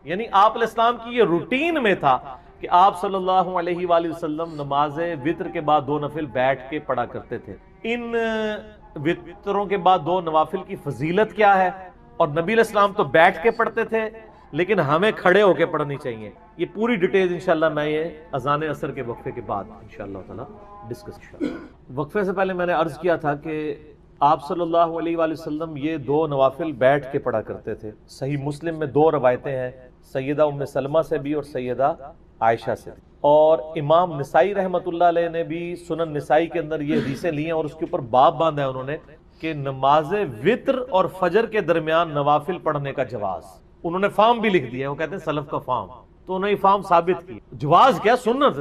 یعنی آپ علیہ السلام کی یہ روٹین میں تھا کہ آپ صلی اللہ علیہ وآلہ وسلم نماز وتر کے بعد 2 نفل بیٹھ کے پڑھا کرتے تھے. ان وطروں کے بعد 2 نوافل کی فضیلت کیا ہے؟ اور نبی علیہ السلام تو بیٹھ کے پڑھتے تھے لیکن ہمیں کھڑے ہو کے پڑھنی چاہیے. یہ پوری ڈیٹیل انشاءاللہ میں یہ اذان عصر کے وقفے کے بعد انشاءاللہ تعالی ڈسکس کروں. وقفے سے پہلے میں نے عرض کیا تھا کہ آپ صلی اللہ علیہ وآلہ وسلم یہ 2 نوافل بیٹھ کے پڑھا کرتے تھے. صحیح مسلم میں 2 روایتیں ہیں، سیدہ ام سلمہ سے بھی اور سیدہ عائشہ سے بھی. اور امام نسائی رحمۃ اللہ علیہ نے بھی سنن نسائی کے اندر یہ حدیثیں لی ہیں اور اس کے اوپر باب باندھا ہے انہوں نے کہ نماز وتر اور فجر کے درمیان نوافل پڑھنے کا جواز. انہوں نے فارم بھی لکھ دیا ہے، وہ کہتے ہیں سلف کا فارم. تو انہوں نے یہ فارم ثابت کی. جواز کیا، سنت،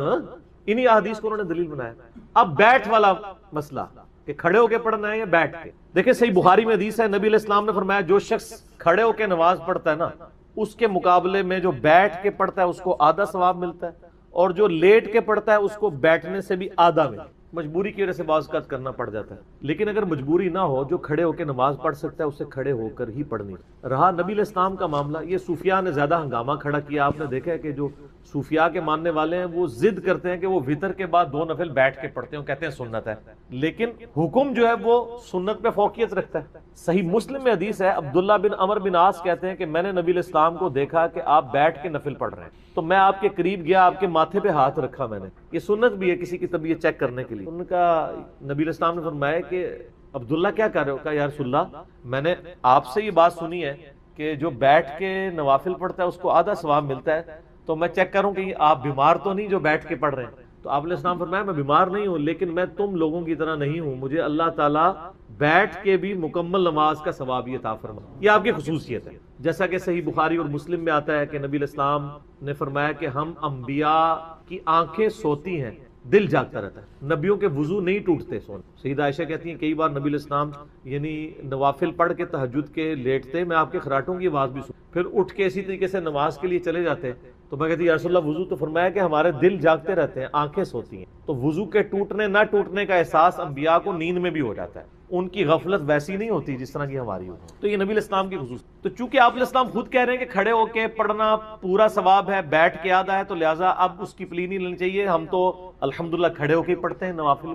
انہی احادیث کو انہوں نے دلیل بنایا. اب بیٹھ والا مسئلہ کہ کھڑے ہو کے پڑھنا ہے یا بیٹھ کے. دیکھیں صحیح بخاری میں حدیث ہے، نبی علیہ السلام نے فرمایا جو شخص کھڑے ہو کے نماز پڑھتا ہے نا، اس کے مقابلے میں جو بیٹھ کے پڑھتا ہے اس کو آدھا ثواب ملتا ہے، اور جو لیٹ کے پڑھتا ہے اس کو بیٹھنے سے بھی آدھا ملتا ہے. مجبوری کی وجہ سے بعض اوقات کرنا پڑ جاتا ہے، لیکن اگر مجبوری نہ ہو، جو کھڑے ہو کے نماز پڑھ سکتا ہے اسے کھڑے ہو کر ہی پڑھنی. رہا نبی علیہ السلام کا معاملہ، یہ صوفیاء نے زیادہ ہنگامہ کھڑا کیا. آپ نے دیکھا ہے کہ جو صوفیاء کے ماننے والے ہیں وہ ضد کرتے ہیں کہ وہ وتر کے بعد 2 نفل بیٹھ کے پڑھتے ہیں، کہتے ہیں سنت ہے، لیکن حکم جو ہے وہ سنت پہ فوقیت رکھتا ہے. صحیح مسلم میں حدیث ہے، عبداللہ بن عمر بن عاص کہتے ہیں کہ میں نے نبی علیہ السلام کو دیکھا کہ آپ بیٹھ کے نفل پڑھ رہے ہیں، تو میں آپ کے قریب گیا، آپ کے ماتھے پہ ہاتھ رکھا. میں نے یہ سنت بھی ہے کسی کی طبیعت چیک کرنے کے لیے. ان کا نبی علیہ السلام نے فرمایا کہ عبداللہ کیا کر رہے ہو؟ کہا یا رسول اللہ میں نے آپ سے یہ بات سنی ہے کہ جو بیٹھ کے نوافل پڑھتا ہے اس کو آدھا ثواب ملتا ہے، تو میں چیک کروں کہ آپ بیمار تو نہیں جو بیٹھ کے پڑھ رہے ہیں. تو آپ علیہ السلام فرمایا میں بیمار نہیں ہوں، لیکن میں تم لوگوں کی طرح نہیں ہوں، مجھے اللہ تعالیٰ بیٹھ کے بھی مکمل نماز کا ثواب عطا فرمائے. یہ آپ کی خصوصیت ہے. جیسا کہ صحیح بخاری اور مسلم میں آتا ہے کہ نبی علیہ السلام نے فرمایا کہ ہم انبیاء کی آنکھیں سوتی ہیں، دل جاگتا رہتا ہے. نبیوں کے وضو نہیں ٹوٹتے سونے. سیدہ عائشہ کہتی ہیں کئی بار نبی علیہ السلام یعنی نوافل پڑھ کے تہجد کے لیٹتے، میں آپ کے خراٹوں کی آواز بھی سن، پھر اٹھ کے اسی طریقے سے نماز کے لیے چلے جاتے. تو میں کہتی یا رسول اللہ وضو؟ تو فرمایا کہ ہمارے دل جاگتے رہتے ہیں، آنکھیں سوتی ہیں. تو وضو کے ٹوٹنے نہ ٹوٹنے کا احساس انبیاء کو نیند میں بھی ہو جاتا ہے. ان کی غفلت ویسی نہیں ہوتی جس طرح کی ہماری ہوتی. تو یہ نبی علیہ السلام کی خصوصیت. تو چونکہ آپ علیہ السلام خود کہہ رہے ہیں کہ کھڑے ہو کے پڑھنا پورا ثواب ہے، بیٹھ کے آدھا ہے، تو لہٰذا اب اس کی پلی نہیں لینی چاہیے. ہم تو الحمدللہ کھڑے ہو کے پڑھتے ہیں نوافل،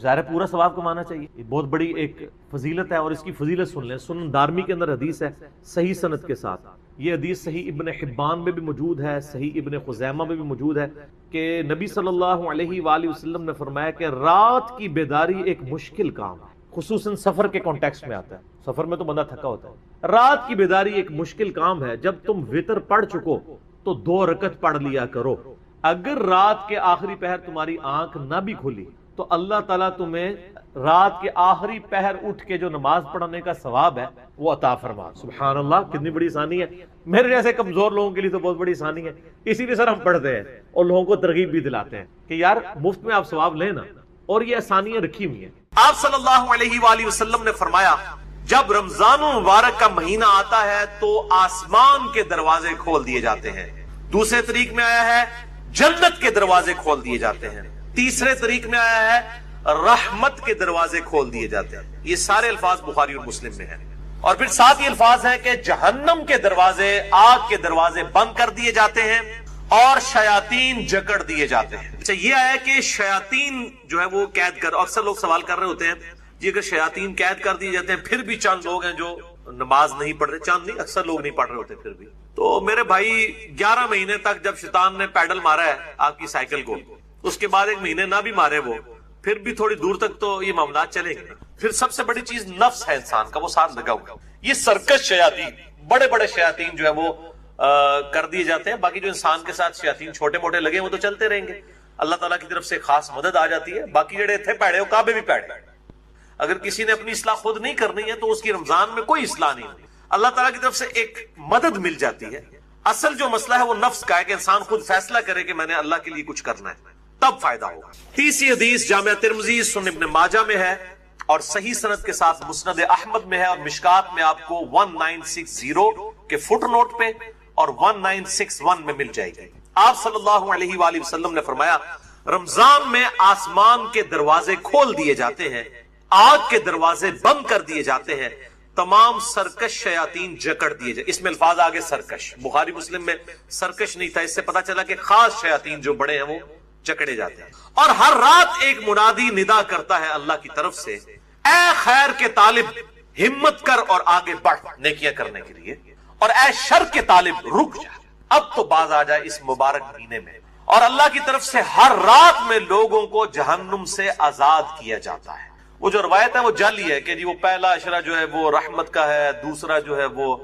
ظاہر پورا ثواب کمانا چاہیے. یہ بہت بڑی ایک فضیلت ہے، اور اس کی فضیلت سن لیں. سنن دارمی کے اندر حدیث ہے صحیح سند کے ساتھ. یہ حدیث صحیح ابن حبان میں بھی موجود ہے، صحیح ابن خزیمہ میں بھی موجود ہے کہ نبی صلی اللہ علیہ وآلہ وسلم نے فرمایا کہ رات کی بیداری ایک مشکل کام ہے. خصوصاً سفر کے کانٹیکسٹ میں آتا ہے. سفر میں تو بندہ تھکا ہوتا ہے. رات کی بیداری ایک مشکل کام ہے. جب تم وتر پڑھ چکو تو 2 رکعت پڑھ لیا کرو. اگر رات کے آخری پہر تمہاری آنکھ نہ بھی کھلی تو اللہ تعالیٰ تمہیں رات کے آخری پہر اٹھ کے جو نماز پڑھنے کا ثواب ہے وہ عطا فرما. سبحان اللہ، کتنی بڑی آسانی ہے. میرے جیسے کمزور لوگوں کے لیے تو بہت بڑی آسانی ہے. اسی لیے سر ہم پڑھتے ہیں اور لوگوں کو ترغیب بھی دلاتے ہیں کہ یار مفت میں آپ ثواب لیں نا، اور یہ آسانیاں رکھی ہوئی ہیں. آپ صلی اللہ علیہ وآلہ وسلم نے فرمایا جب رمضان مبارک کا مہینہ آتا ہے تو آسمان کے دروازے کھول دیے جاتے ہیں. دوسرے طریق میں آیا ہے جنت کے دروازے کھول دیے جاتے ہیں. تیسرے طریق میں آیا ہے رحمت کے دروازے کھول دیے جاتے ہیں. یہ سارے الفاظ بخاری اور مسلم میں ہیں. اور پھر ساتھ یہ الفاظ ہیں کہ جہنم کے دروازے، آگ کے دروازے بند کر دیے جاتے ہیں اور شیاطین جکڑ دیے جاتے ہیں. اچھا یہ آیا کہ شیاطین جو ہے وہ قید کر، اکثر لوگ سوال کر رہے ہوتے ہیں جی اگر شیاطین قید کر دیے جاتے ہیں پھر بھی چند لوگ ہیں جو نماز نہیں پڑھ رہے، چند نہیں اکثر لوگ نہیں پڑھ رہے ہوتے پھر بھی. تو میرے بھائی 11 مہینے تک جب شیطان نے پیڈل مارا ہے آپ کی سائیکل کو، اس کے بعد 1 مہینے نہ بھی مارے وہ، پھر بھی تھوڑی دور تک تو یہ معاملات چلیں گے. پھر سب سے بڑی چیز نفس ہے انسان کا، وہ ساتھ لگا ہوا. یہ سرکش شیاطین، بڑے بڑے شیاطین جو ہے وہ کر دیے جاتے ہیں. باقی جو انسان کے ساتھ شیاطین چھوٹے موٹے لگے وہ تو چلتے رہیں گے. اللہ تعالیٰ کی طرف سے خاص مدد آ جاتی ہے. باقی جڑے تھے پیڑے وہ کعبے بھی پیڑے. اگر کسی نے اپنی اصلاح خود نہیں کرنی ہے تو اس کی رمضان میں کوئی اصلاح نہیں. اللہ تعالیٰ کی طرف سے ایک مدد مل جاتی ہے. اصل جو مسئلہ ہے وہ نفس کا ہے کہ انسان خود فیصلہ کرے کہ میں نے اللہ کے لیے کچھ کرنا ہے، تب فائدہ ہوگا. تیسری حدیث جامعہ ترمذی، سنن ابن ماجہ میں ہے اور صحیح سند کے ساتھ مسند احمد میں ہے اور مشکات میں آپ کو 1960 کے فٹ نوٹ پہ اور 1961 میں مل جائے گی. آپ صلی اللہ علیہ وآلہ وسلم نے فرمایا رمضان میں آسمان کے دروازے کھول دیے جاتے ہیں، آگ کے دروازے بند کر دیے جاتے ہیں تمام سرکش شیاطین جکڑ دیے جائے. اس میں الفاظ آگے سرکش، بخاری مسلم میں سرکش نہیں تھا، اس سے پتا چلا کہ خاص شیاطین جو بڑے ہیں وہ جکڑے جاتے ہیں. اور ہر رات ایک منادی ندا کرتا ہے اللہ کی طرف سے، اے خیر کے طالب ہمت کر اور آگے بڑھ نیکیاں کرنے کے لیے، اور اے شر کے طالب رک جا، اب تو باز آ جائے اس مبارک مہینے میں. اور اللہ کی طرف سے ہر رات میں لوگوں کو جہنم سے آزاد کیا جاتا ہے. وہ جو روایت ہے وہ جعلی ہے کہ جی وہ پہلا عشرہ جو ہے وہ رحمت کا ہے، دوسرا جو ہے وہ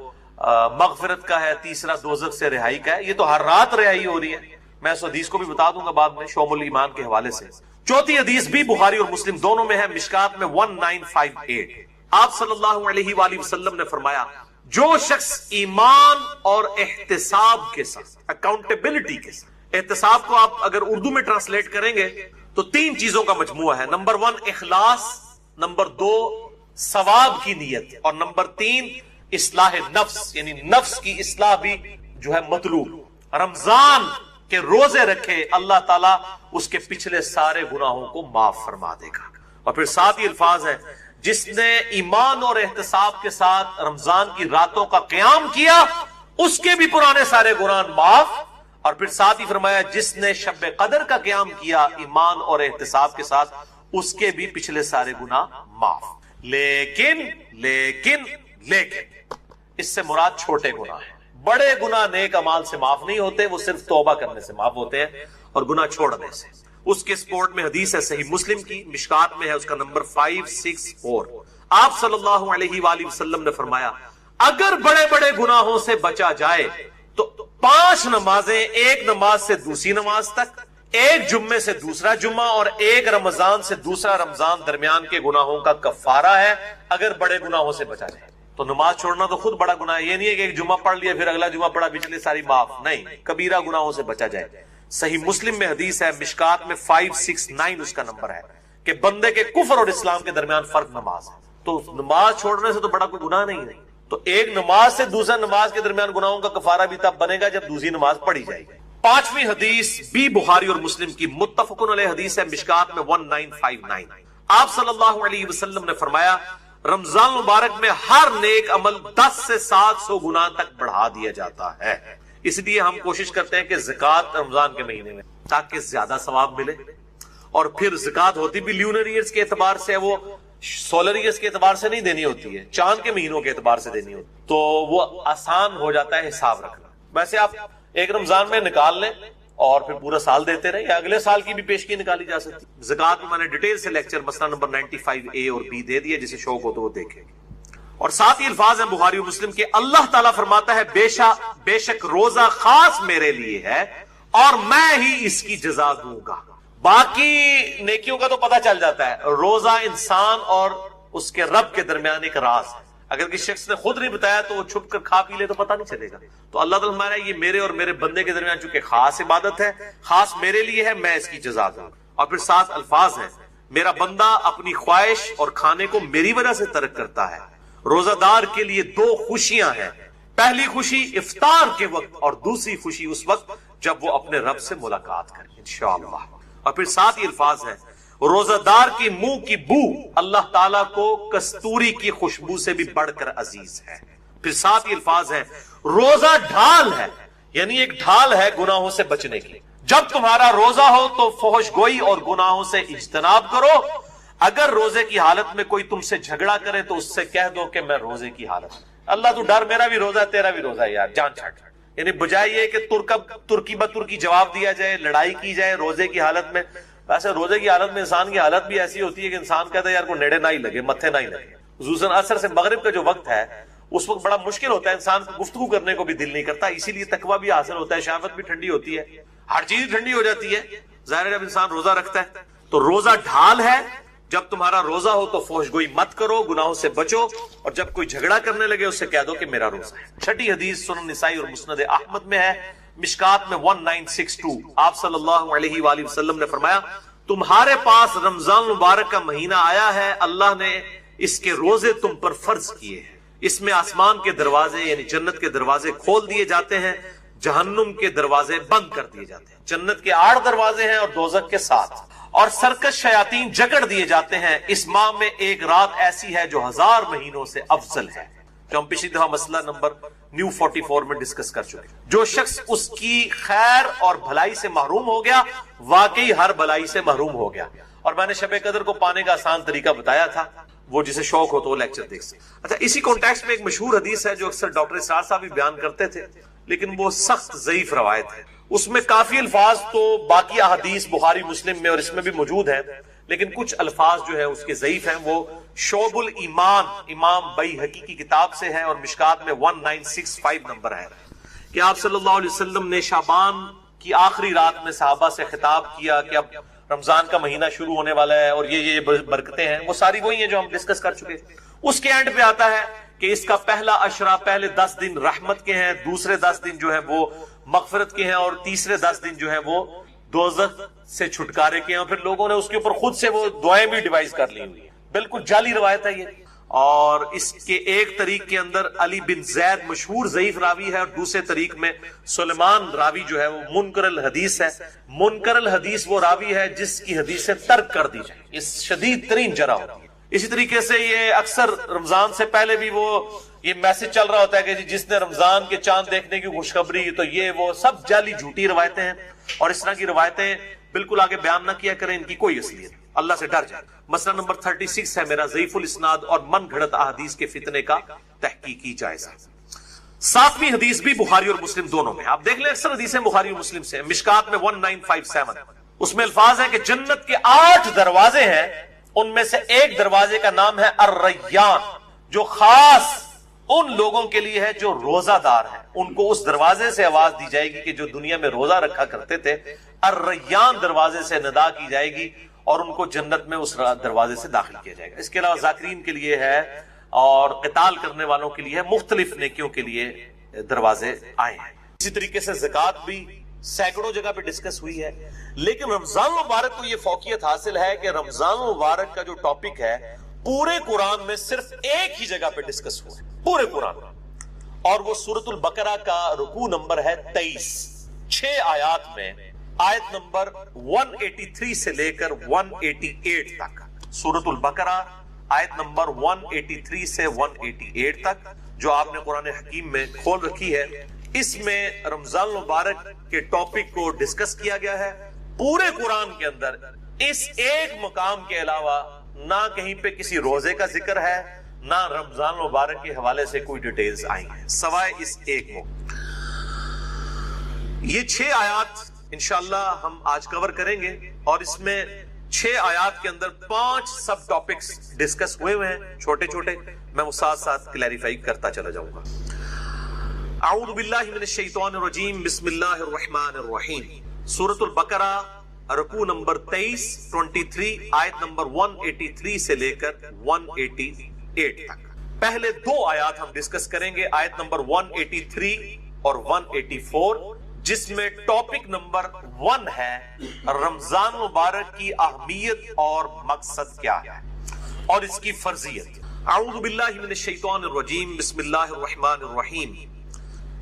مغفرت کا ہے، تیسرا دوزخ سے رہائی کا ہے. یہ تو ہر رات رہائی ہو رہی ہے. میں اس حدیث کو بھی بتا دوں گا بعد میں شعب الایمان کے حوالے سے. چوتھی حدیث بھی بخاری اور مسلم دونوں میں ہے، مشکات میں 1958. آپ صلی اللہ علیہ وآلہ وسلم نے فرمایا جو شخص ایمان اور احتساب کے ساتھ، اکاؤنٹیبلٹی کے ساتھ، احتساب کو آپ اگر اردو میں ٹرانسلیٹ کریں گے تو 3 چیزوں کا مجموعہ ہے. نمبر 1 اخلاص، نمبر 2 ثواب کی نیت، اور نمبر 3 اصلاح نفس، یعنی نفس کی اصلاح بھی جو ہے مطلوب. رمضان کے روزے رکھے اللہ تعالیٰ اس کے پچھلے سارے گناہوں کو معاف فرما دے گا. اور پھر ساتھ ہی الفاظ ہے جس نے ایمان اور احتساب کے ساتھ رمضان کی راتوں کا قیام کیا اس کے بھی پرانے سارے گناہ معاف. اور پھر ساتھ ہی فرمایا جس نے شب قدر کا قیام کیا ایمان اور احتساب کے ساتھ اس کے بھی پچھلے سارے گناہ معاف. لیکن لیکن لیکن اس سے مراد چھوٹے گناہ ہیں. بڑے گناہ نیک اعمال سے معاف نہیں ہوتے، وہ صرف توبہ کرنے سے معاف ہوتے ہیں اور گناہ چھوڑنے سے. اس کے سپورٹ میں حدیث ہے صحیح مسلم کی، مشکات میں ہے، اس کا نمبر 564. آپ صلی اللہ علیہ وآلہ وسلم نے فرمایا اگر بڑے بڑے گناہوں سے بچا جائے تو 5 نمازیں، ایک نماز سے دوسری نماز تک، ایک جمعے سے دوسرا جمعہ، اور ایک رمضان سے دوسرا رمضان درمیان کے گناہوں کا کفارہ ہے اگر بڑے گناہوں سے بچا جائے. تو نماز چھوڑنا تو خود بڑا گناہ ہے. یہ نہیں ہے کہ ایک جمعہ پڑھ لیا پھر اگلا جمعہ پڑھا پچھلے ساری معاف، نہیں، کبیرہ گناہوں سے بچا جائے. صحیح مسلم میں حدیث ہے، مشکات میں 569 اس کا نمبر ہے کہ بندے کے کفر اور اسلام کے درمیان فرق نماز ہے. تو نماز چھوڑنے سے تو بڑا کوئی گناہ نہیں ہے. تو ایک نماز سے دوسرا نماز کے درمیان گناہوں کا کفارہ بھی تب بنے گا جب دوسری نماز پڑھی جائے گی. 5ویں حدیث بھی بخاری اور مسلم کی متفق علیہ حدیث ہے، مشکات میں 1959. آپ صلی اللہ علیہ وسلم نے فرمایا رمضان مبارک میں ہر نیک عمل 10 سے 700 گنا تک بڑھا دیا جاتا ہے. اس لیے ہم کوشش کرتے ہیں کہ زکوٰۃ رمضان کے مہینے میں تاکہ زیادہ ثواب ملے. اور پھر زکوٰۃ ہوتی بھی لیونر ایئرز کے اعتبار سے، وہ سولر ایئرز کے اعتبار سے نہیں دینی ہوتی ہے، چاند کے مہینوں کے اعتبار سے دینی ہوتی ہے، تو وہ آسان ہو جاتا ہے حساب رکھنا. ویسے آپ ایک رمضان میں نکال لیں اور پھر پورا سال دیتے رہے، یا اگلے سال کی بھی پیشگی نکالی جا سکتی. زکوٰۃ میں میں نے ڈیٹیل سے لیکچر مسئلہ نمبر 95A اور B دے دیا، جسے شوق ہو تو وہ دیکھے. اور ساتھ ہی الفاظ ہیں بخاری و مسلم کے، اللہ تعالیٰ فرماتا ہے بے شک روزہ خاص میرے لیے ہے اور میں ہی اس کی جزا دوں گا. باقی نیکیوں کا تو پتہ چل جاتا ہے، روزہ انسان اور اس کے رب کے درمیان ایک راز ہے. اگر کسی شخص نے خود نہیں بتایا تو وہ چھپ کر کھا پی لے تو پتہ نہیں چلے گا. تو اللہ تعالیٰ ہمارا یہ میرے اور میرے بندے کے درمیان چونکہ خاص عبادت ہے، خاص میرے لیے ہے، میں اس کی جزا دوں. اور پھر 7 الفاظ ہیں، میرا بندہ اپنی خواہش اور کھانے کو میری وجہ سے ترک کرتا ہے. روزہ دار کے لیے 2 خوشیاں ہیں، پہلی خوشی افطار کے وقت اور دوسری خوشی اس وقت جب وہ اپنے رب سے ملاقات کرے انشاءاللہ. اور پھر 7 ہی الفاظ ہیں، روزہ دار کی منہ کی بو اللہ تعالیٰ کو کستوری کی خوشبو سے بھی بڑھ کر عزیز ہے. پھر 7 ہی الفاظ ہیں، روزہ ڈھال ہے، یعنی ایک ڈھال ہے گناہوں سے بچنے کی. جب تمہارا روزہ ہو تو فحش گوئی اور گناہوں سے اجتناب کرو. اگر روزے کی حالت میں کوئی تم سے جھگڑا کرے تو اس سے کہہ دو کہ میں روزے کی حالت. اللہ تو ڈر، میرا بھی روزہ ہے تیرا بھی روزہ ہے یار، جان چھٹ. یعنی بجائے یہ کہ ترکی بترکی جواب دیا جائے، لڑائی کی جائے روزے کی حالت میں. ویسے روزے کی حالت میں انسان کی حالت بھی ایسی ہوتی ہے کہ انسان کہتا ہے یار کو نیڑے نہ ہی لگے، متھے نہ ہی لگے. خصوصاً عصر سے مغرب کا جو وقت ہے اس وقت بڑا مشکل ہوتا ہے، انسان کو گفتگو کرنے کو بھی دل نہیں کرتا، اسی لیے تقویٰ بھی حاصل ہوتا ہے، شہوت بھی ٹھنڈی ہوتی ہے، ہر چیز ٹھنڈی ہو جاتی ہے. ظاہر جب انسان روزہ رکھتا ہے تو روزہ ڈھال ہے. جب تمہارا روزہ ہو تو فحش گوئی مت کرو، گناہوں سے بچو، اور جب کوئی جھگڑا کرنے لگے اس سے کہہ دو کہ میرا روزہ ہے. 6ٹھی حدیث سنن نسائی اور مسند احمد میں ہے، مشکات میں 1962. آپ صلی اللہ علیہ وآلہ وسلم نے فرمایا تمہارے پاس رمضان مبارک کا مہینہ آیا ہے، اللہ نے اس کے روزے تم پر فرض کیے ہیں. اس میں آسمان کے دروازے یعنی جنت کے دروازے کھول دیے جاتے ہیں، جہنم کے دروازے بند کر دیے جاتے ہیں. جنت کے 8 دروازے ہیں اور دوزخ کے 7. اور سرکش شیاطین جکڑ دیے جاتے ہیں. اس ماہ میں ایک رات ایسی ہے جو 1000 مہینوں سے افضل ہے، جو ہم پچھلی دفعہ مسئلہ نمبر نیو 44 میں ڈسکس کر چکے. جو شخص اس کی خیر اور بھلائی سے محروم ہو گیا واقعی ہر بھلائی سے محروم ہو گیا. اور میں نے شب قدر کو پانے کا آسان طریقہ بتایا تھا، وہ جسے شوق ہو تو وہ لیکچر دیکھ سکتے. اچھا، اسی کانٹیکسٹ میں ایک مشہور حدیث ہے جو اکثر ڈاکٹر اسرار صاحب بھی بیان کرتے تھے، لیکن وہ سخت ضعیف روایت ہے. اس میں کافی الفاظ تو باقی احادیث بخاری مسلم میں اور اس میں بھی موجود ہیں، لیکن کچھ الفاظ جو ہے اس کے ضعیف ہیں. وہ شعب الایمان امام بیہقی کی کتاب سے ہے اور مشکات میں 1965 نمبر ہے کہ آپ صلی اللہ علیہ وسلم نے شعبان کی آخری رات میں صحابہ سے خطاب کیا کہ اب رمضان کا مہینہ شروع ہونے والا ہے اور یہ برکتیں ہیں. وہ ساری وہی ہیں جو ہم ڈسکس کر چکے. اس کے اینڈ پہ آتا ہے کہ اس کا پہلا عشرہ، پہلے 10 دن رحمت کے ہیں، دوسرے 10 دن جو ہے وہ مغفرت کے ہیں، اور تیسرے 10 دن جو ہے وہ دوزخ سے چھٹکارے کے ہیں. اور پھر لوگوں نے اس کے اوپر خود سے وہ دعائیں بھی ڈیوائز کر لی ہوئی ہیں. بالکل جعلی روایت ہے یہ. اور اس کے ایک طریق کے اندر علی بن زید مشہور ضعیف راوی ہے، اور دوسرے طریق میں سلیمان راوی جو ہے وہ منکر الحدیث ہے. منکر الحدیث وہ راوی ہے جس کی حدیثیں ترک کر دی جائیں، اس شدید ترین جرح ہوتی ہے. اسی طریقے سے یہ اکثر رمضان سے پہلے بھی وہ یہ میسج چل رہا ہوتا ہے کہ جس نے رمضان کے چاند دیکھنے کی خوشخبری، تو یہ وہ سب جعلی جھوٹی روایتیں ہیں. اور اس طرح کی روایتیں بالکل آگے بیان نہ کیا کریں، ان کی کوئی اصلیت. اللہ سے ڈر جائے. مسئلہ نمبر 36 ہے میرا ضعیف الاسناد اور من گھڑت احادیث کے فتنے کا تحقیقی جائزہ. 7ویں حدیث بھی بخاری اور مسلم دونوں میں. آپ دیکھ لیں اکثر حدیثیں بخاری اور مسلم سے. مشکات میں 1957 اس میں الفاظ ہیں کہ جنت کے 8 دروازے ہیں، ان میں سے ایک دروازے کا نام ہے الریان، جو خاص ان لوگوں کے لیے ہے جو روزہ دار ہیں. ان کو اس دروازے سے آواز دی جائے گی کہ جو دنیا میں روزہ رکھا کرتے تھے. الریان دروازے سے ندا کی جائے گی اور ان کو جنت میں اس دروازے سے داخل کیا جائے گا. اس کے علاوہ ذاکرین کے لیے ہے اور قتال کرنے والوں کے لیے، مختلف نیکیوں کے لیے دروازے آئے ہیں. اسی طریقے سے زکوٰۃ بھی سینکڑوں جگہ پہ ڈسکس ہوئی ہے. لیکن رمضان مبارک کو یہ فوقیت حاصل ہے کہ رمضان مبارک کا جو ٹاپک ہے پورے قرآن میں صرف ایک ہی جگہ پہ ڈسکس ہوا ہے پورے قرآن میں، اور وہ سورۃ البقرہ کا رکوع نمبر ہے 23. 6 آیات میں آیت نمبر 183 سے لے کر 188 تک. سورۃ البقرہ آیت نمبر 183 سے 188 تک جو آپ نے قرآن حکیم میں کھول رکھی ہے، اس میں رمضان مبارک کے ٹاپک کو ڈسکس کیا گیا ہے. پورے قرآن کے اندر اس ایک مقام کے علاوہ نہ کہیں پہ کسی روزے کا ذکر ہے، نہ رمضان مبارک کے حوالے سے کوئی ڈیٹیلز آئی ہیں، سوائے اس ایک موقع. یہ 6 آیات انشاءاللہ ہم آج کور کریں گے، اور اس میں 6 آیات کے اندر 5 سب ٹاپکس ڈسکس ہوئے ہیں چھوٹے چھوٹے. میں وہ ساتھ ساتھ کلیریفائی کرتا چلا جاؤں گا. اعوذ باللہ من الشیطان الرجیم، بسم اللہ الرحمن الرحیم. سورۃ البقرہ رکوع نمبر 23 آیت نمبر 183 سے لے کر 188 تک. پہلے 2 آیات ہم ڈسکس کریں گے، آیت نمبر 183 اور 184، جس میں ٹاپک نمبر 1 ہے رمضان مبارک کی اہمیت اور مقصد کیا ہے اور اس کی فرضیت. اعوذ باللہ من الشیطان الرجیم، بسم اللہ الرحمن الرحیم.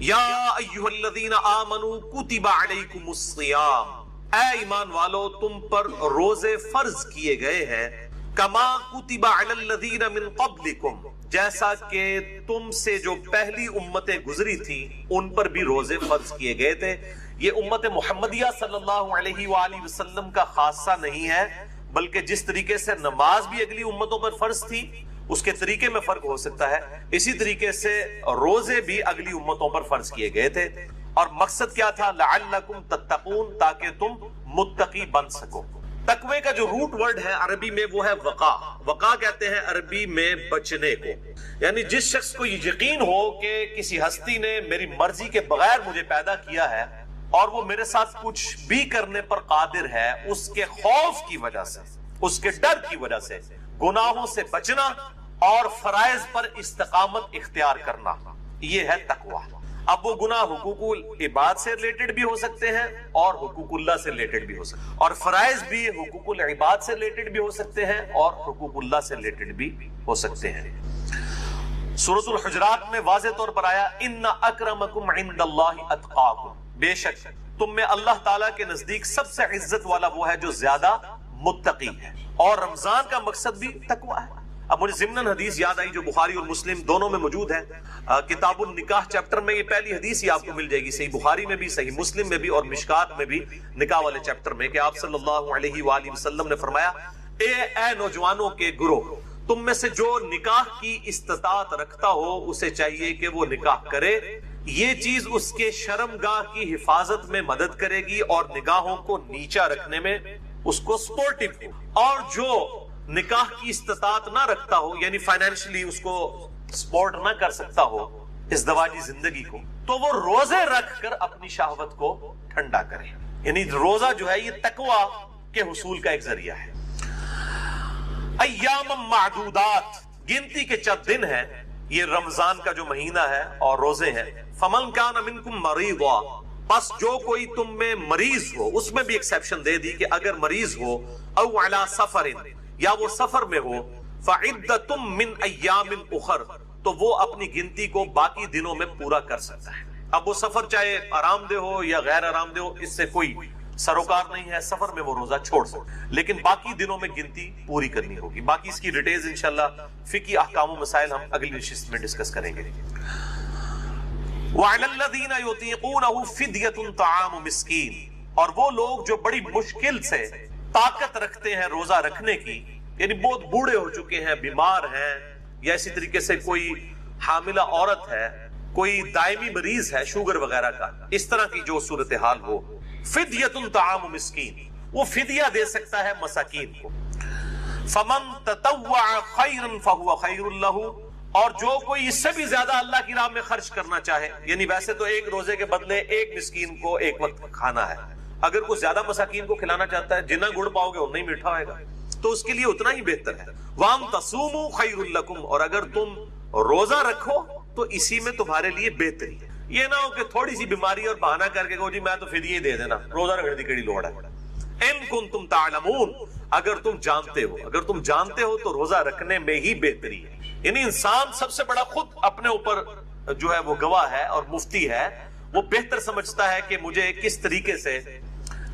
یا ایھا الذین آمنوا کتب علیکم الصیام، اے ایمان والو تم پر روزے فرض کیے گئے ہیں، کما کتب علی الذین من قبلکم، جیسا کہ تم سے جو پہلی امتیں گزری تھی ان پر بھی روزے فرض کیے گئے تھے. یہ امت محمدیہ صلی اللہ علیہ وآلہ وسلم کا خاصہ نہیں ہے، بلکہ جس طریقے سے نماز بھی اگلی امتوں پر فرض تھی اس کے طریقے میں فرق ہو سکتا ہے، اسی طریقے سے روزے بھی اگلی امتوں پر فرض کیے گئے تھے. اور مقصد کیا تھا؟ لعلکم تتقون، تاکہ تم متقی بن سکو. تقوی کا جو روٹ ورڈ ہے عربی میں وہ ہے وقا. وقا کہتے ہیں عربی میں بچنے کو، یعنی جس شخص کو یہ یقین ہو کہ کسی ہستی نے میری مرضی کے بغیر مجھے پیدا کیا ہے اور وہ میرے ساتھ کچھ بھی کرنے پر قادر ہے، اس کے خوف کی وجہ سے، اس کے ڈر کی وجہ سے گناہوں سے بچنا اور فرائض پر استقامت اختیار کرنا، یہ ہے تقوی. اب وہ گناہ حقوق العباد سے ریلیٹڈ بھی ہو سکتے ہیں اور حقوق اللہ سے ریلیٹڈ بھی ہو سکتے ہیں، اور فرائض بھی حقوق العباد سے ریلیٹڈ بھی ہو سکتے ہیں اور حقوق اللہ سے ریلیٹڈ بھی ہو سکتے ہیں. سورۃ الحجرات میں واضح طور پر آیا ان اکرمکم عند اللہ اتقاکم، بے شک تم میں اللہ تعالیٰ کے نزدیک سب سے عزت والا وہ ہے جو زیادہ متقی ہے، اور رمضان کا مقصد بھی تقوی ہے۔ اب مجھے ضمناً حدیث یاد آئی جو بخاری اور مسلم دونوں میں موجود ہے، کتاب النکاح چیپٹر میں یہ پہلی حدیث ہی آپ کو مل جائے گی، صحیح بخاری میں بھی، صحیح مسلم میں بھی اور مشکات میں بھی، نکاح والے چیپٹر میں، کہ آپ صلی اللہ علیہ وآلہ وسلم نے فرمایا، اے نوجوانوں کے گروہ، تم میں سے جو نکاح کی استطاعت رکھتا ہو اسے چاہیے کہ وہ نکاح کرے، یہ چیز اس کے شرمگاہ کی حفاظت میں مدد کرے گی اور نگاہوں کو نیچا رکھنے میں اس کو سپورٹیو ہو، اور جو نکاح کی استطاعت نہ رکھتا ہو، یعنی فائنینشلی اس کو سپورٹ نہ کر سکتا ہو ازدواجی زندگی کو، تو وہ روزے رکھ کر اپنی شہوت کو ٹھنڈا کرے۔ یعنی روزہ جو ہے یہ تقوی کے حصول کا ایک ذریعہ ہے۔ ایام معدودات، گنتی کے چند دن ہیں، یہ رمضان کا جو مہینہ ہے اور روزے ہیں۔ فمن کان منکم مریضا، بس جو کوئی تم میں مریض ہو، اس میں بھی ایکسیپشن دے دی کہ اگر مریض ہو، او علی سفر، یا وہ سفر میں ہو، فعدۃ من ایام اخر، تو وہ اپنی گنتی کو باقی دنوں میں پورا کر سکتا ہے۔ اب وہ سفر چاہے آرام دہ ہو یا غیر آرام دہ ہو، اس سے کوئی سروکار نہیں ہے، سفر میں وہ روزہ چھوڑ سکتا، لیکن باقی دنوں میں گنتی پوری کرنی ہوگی۔ باقی اس کی ڈیٹیلز انشاءاللہ فقہی احکام و مسائل ہم اگلی نشست میں ڈسکس کریں گے۔ وَعَلَى الَّذِينَ يُطِيقُونَهُ فِدْيَةٌ طَعَامُ مِسْكِينٍ، اور وہ لوگ جو بڑی مشکل سے طاقت رکھتے ہیں روزہ رکھنے کی، یعنی بہت بوڑھے ہو چکے ہیں، بیمار ہیں، یا اسی طریقے سے کوئی حاملہ عورت ہے، کوئی دائمی مریض ہے شوگر وغیرہ کا، اس طرح کی جو صورتحال ہو، فدیۃ طعام مسکین، وہ فدیہ دے سکتا ہے مساکین کو۔ فمن تطوع خیرا فہو خیر لہ، اور جو کوئی اس سے بھی زیادہ اللہ کی راہ میں خرچ کرنا چاہے، یعنی ویسے تو ایک روزے کے بدلے ایک مسکین کو ایک وقت کھانا ہے، اگر کوئی زیادہ مساکین کو کھلانا چاہتا ہے، جتنا گڑ پاؤ گے اتنا ہی میٹھا ہوئے گا، تو اس کے لیے اتنا ہی بہتر ہے۔ وَأَن تَصُومُوا خَيْرٌ لَكُمْ، اور اگر تم روزہ رکھو تو اسی میں تمہارے لیے بہتری ہے۔ یہ نہ ہو کہ تھوڑی سی بیماری اور بہانہ کر کے کہو جی میں تو فدیہ دے دینا، روزہ رکھنے کی کیڑی لوڑ ہے۔ ان کنتم تعلمون، اگر تم جانتے ہو، اگر تم جانتے ہو تو روزہ رکھنے میں ہی بہتری ہے۔ یعنی انسان سب سے بڑا خود اپنے اوپر جو ہے وہ گواہ ہے اور مفتی ہے، وہ بہتر سمجھتا ہے کہ مجھے کس طریقے سے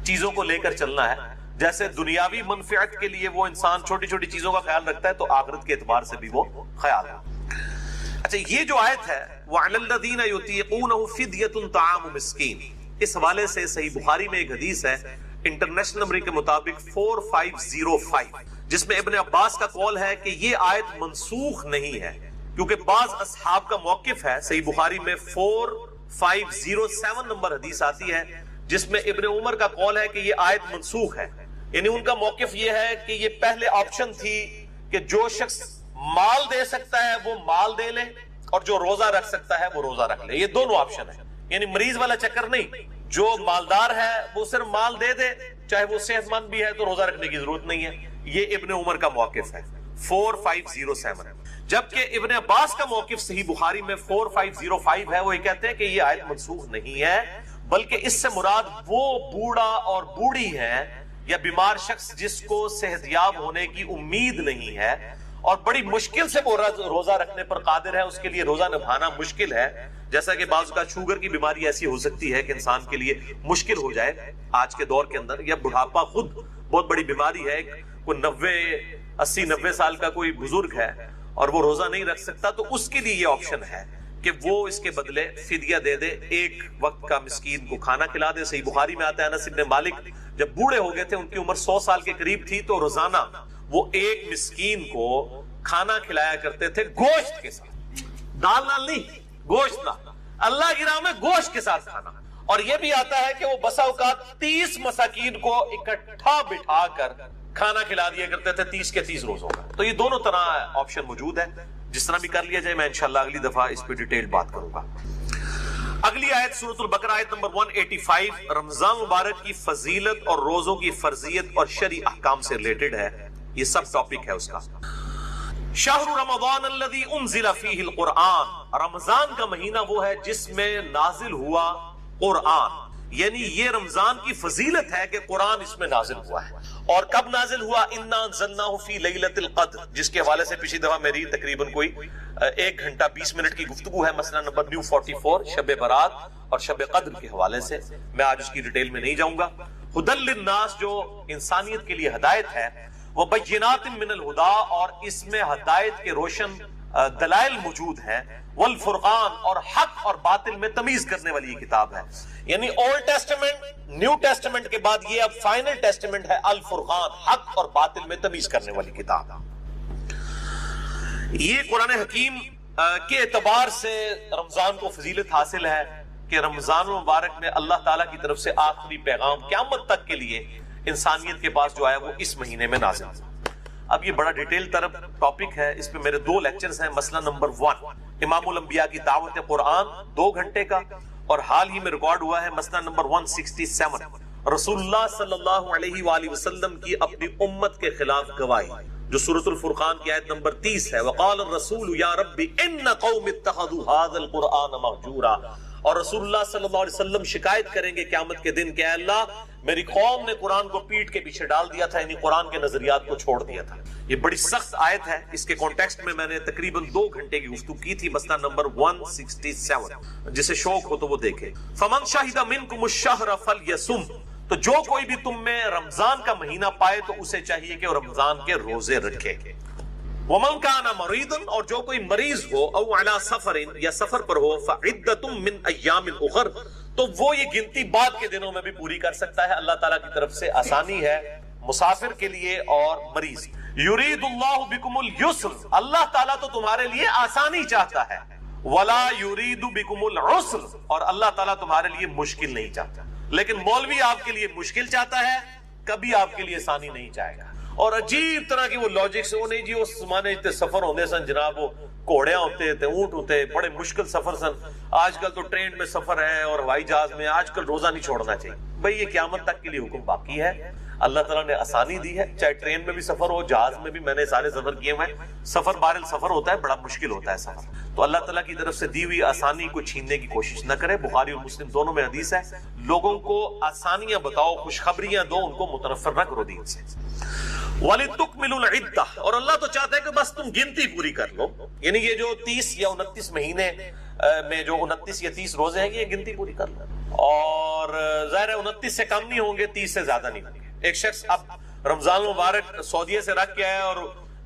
چیزوں کو لے کر چلنا ہے۔ جیسے دنیاوی منفعت کے لیے وہ انسان چھوٹی چھوٹی چیزوں کا خیال رکھتا ہے، تو آخرت کے اعتبار سے بھی وہ خیال رکھتا ہے۔ اچھا، یہ جو آیت ہے وَعَلَى الَّذِينَ يُطِيقُونَهُ فِدْيَةٌ طَعَامُ مِسْكِينٍ، اس حوالے سے صحیح بخاری میں ایک حدیث ہے انٹرنیشنل نمبر کے مطابق 4505، جس میں ابن عباس کا قول ہے کہ یہ آیت منسوخ نہیں ہے، کیونکہ بعض اصحاب کا موقف ہے۔ صحیح بخاری میں 4507 نمبر حدیث آتی ہے جس میں ابن عمر کا قول ہے کہ یہ آیت منسوخ ہے، یعنی ان کا موقف یہ ہے کہ یہ پہلے آپشن تھی کہ جو شخص مال دے سکتا ہے وہ مال دے لے، اور جو روزہ رکھ سکتا ہے وہ روزہ رکھ لے، یہ دونوں آپشن ہے، یعنی مریض والا چکر نہیں، جو مالدار ہے وہ صرف مال دے دے، چاہے وہ صحت مند بھی ہے تو روزہ رکھنے کی ضرورت نہیں ہے۔ یہ ابن عمر کا موقف ہے 4507، جبکہ ابن عباس کا موقف صحیح بخاری میں 4505 ہے، وہ یہ کہتے ہیں کہ یہ آیت منسوخ نہیں ہے، بلکہ اس سے مراد وہ بوڑھا اور بوڑھی ہے یا بیمار شخص جس کو صحت یاب ہونے کی امید نہیں ہے اور بڑی مشکل سے وہ روزہ رکھنے پر قادر ہے، اس کے لیے روزہ نبھانا مشکل ہے۔ جیسا کہ بعض کا شوگر کی بیماری ایسی ہو سکتی ہے کہ انسان کے لیے مشکل ہو جائے آج کے دور کے اندر، یا بڑھاپا خود بہت بڑی بیماری ہے، کوئی 80-90 سال کا کوئی بزرگ ہے اور وہ روزہ نہیں رکھ سکتا، تو اس کے لیے یہ آپشن ہے کہ وہ اس کے بدلے فدیہ دے دے، ایک وقت کا مسکین کو کھانا کھلا دے۔ صحیح بخاری میں آتا ہے انس بن مالک جب بوڑھے ہو گئے تھے، ان کی عمر 100 سال کے قریب تھی، تو روزانہ وہ ایک مسکین کو کھانا کھلایا کرتے تھے گوشت کے ساتھ، دال نال نہیں، گوشت نال، اللہ کی راہ میں گوشت کے ساتھ کھانا۔ اور یہ بھی آتا ہے کہ وہ بسا اوقات 30 مساکین کو اکٹھا بٹھا کر کھانا کھلا دیا کرتے تھے 30 کے 30 روزوں کا۔ تو یہ دونوں طرح آپشن موجود ہے، جس طرح بھی کر لیا جائے۔ میں انشاءاللہ اگلی دفعہ اس پہ ڈیٹیل بات کروں گا۔ اگلی آیت سورۃ البقرہ آیت نمبر 185، رمضان مبارک کی فضیلت اور روزوں کی فرضیت اور شرعی احکام سے ریلیٹڈ ہے، یہ سب ٹاپک ہے اس کا۔ شہر رمضان الذی انزل فیہ القرآن، رمضان کا مہینہ وہ ہے جس میں نازل ہوا قرآن، یعنی یہ رمضان کی فضیلت ہے کہ قرآن اس میں نازل ہوا ہے۔ اور کب نازل ہوا؟ انا انزلناہ فی لیلۃ القدر، جس کے حوالے سے پچھلی دفعہ میری تقریباً کوئی 1 گھنٹہ 20 منٹ کی گفتگو ہے، مسئلہ نمبر نیو 44 شب برات اور شب قدر کے حوالے سے، میں آج اس کی ڈیٹیل میں نہیں جاؤں گا۔ ہدی للناس جو انسانیت کے لیے ہدایت ہے، وبینات من الہدا اور اس میں ہدایت کے روشن دلائل موجود ہیں، والفرقان اور حق اور باطل میں تمیز کرنے والی یہ کتاب ہے. یعنی اولڈ ٹیسٹمنٹ، نیو ٹیسٹمنٹ کے بعد یہ اب فائنل ٹیسٹمنٹ ہے الفرقان، حق اور باطل میں تمیز کرنے والی کتاب. یہ قرآن حکیم کے اعتبار سے رمضان کو فضیلت حاصل ہے کہ رمضان المبارک میں اللہ تعالیٰ کی طرف سے آخری پیغام قیامت تک کے لیے انسانیت کے پاس جو آیا وہ اس مہینے میں نازل ہوا. اب یہ بڑا ڈیٹیل طرف ٹاپک ہے، اس پہ میرے 2 لیکچرز ہیں. مسئلہ نمبر 1 امام الانبیاء کی دعوت قرآن 2 گھنٹے کا، اور حال ہی میں ریکارڈ ہوا ہے مسئلہ نمبر 167 رسول اللہ صلی اللہ علیہ وآلہ وسلم کی اپنی امت کے خلاف گواہی، جو سورۃ الفرقان کی آیت نمبر 30 ہے. وقال الرسول یا رب ان قوم اتخذوا هذا القرآن مہجورا. اور رسول اللہ صلی اللہ علیہ وسلم شکایت کریں گے قیامت کے دن کہ اے اللہ میری قوم نے قرآن کو پیٹ کے پیچھے ڈال دیا تھا، یعنی قرآن کے نظریات کو چھوڑ دیا تھا. یہ بڑی سخت آیت ہے، اس کے کانٹیکسٹ میں میں نے تقریباً 2 گھنٹے کی گفتگو کی تھی. مسئلہ نمبر 167 جسے شوق ہو تو وہ دیکھے. فمن شہد منکم الشہر فلیصم. تو جو کوئی بھی تم میں رمضان کا مہینہ پائے تو اسے چاہیے کہ وہ رمضان کے روزے رکھے. ومن کان مریضا اور جو کوئی مریض ہو او علی سفر یا سفر پر ہو فعدۃ من ایام اخر تو وہ یہ گنتی بعد کے دنوں میں بھی پوری کر سکتا ہے. اللہ تعالیٰ کی طرف سے آسانی ہے مسافر کے لیے اور مریض. یرید اللہ بکم اليسر. اللہ تعالیٰ تو تمہارے لیے آسانی چاہتا ہے. ولا یرید بکم العسر. اور اللہ تعالیٰ تمہارے لیے مشکل نہیں چاہتا. لیکن مولوی آپ کے لیے مشکل چاہتا ہے، کبھی آپ کے لیے آسانی نہیں چاہے گا. اور عجیب طرح کی وہ لاجکس وہ نہیں جی اس زمانے تے سفر ہوندے سن جناب، وہ گھوڑیاں ہوتے تھے، اونٹ ہوتے، بڑے مشکل سفر سن. آج کل تو ٹرین میں سفر ہے اور ہوائی جہاز میں. آج کل روزہ نہیں چھوڑنا چاہیے بھئی، یہ قیامت تک کے لیے حکم باقی ہے. اللہ تعالیٰ نے آسانی دی ہے، چاہے ٹرین میں بھی سفر ہو، جہاز میں بھی. میں نے سارے سفر کیے ہوئے ہیں. سفر بہرحال سفر ہوتا ہے، بڑا مشکل ہوتا ہے سفر. تو اللہ تعالیٰ کی طرف سے دی ہوئی آسانی کو چھیننے کی کوشش نہ کرے. بخاری اور مسلم دونوں میں حدیث ہے، لوگوں کو آسانیاں بتاؤ، خوشخبریاں دو، ان کو متنفر نہ کرو دین سے. وَلِتُكْمِلُوا الْعِدَّةَ اور اللہ تو چاہتا ہے کہ بس تم گنتی پوری کر لو. یعنی یہ جو 30 یا 29 مہینے میں جو 29 یا 30 روزے ہیں، یہ گنتی پوری کر لو. اور ظاہر ہے 29 سے کم نہیں ہوں گے، 30 سے زیادہ نہیں ہوں گے. ایک شخص اب رمضان المبارک سعودیہ سے رکھ کے آیا اور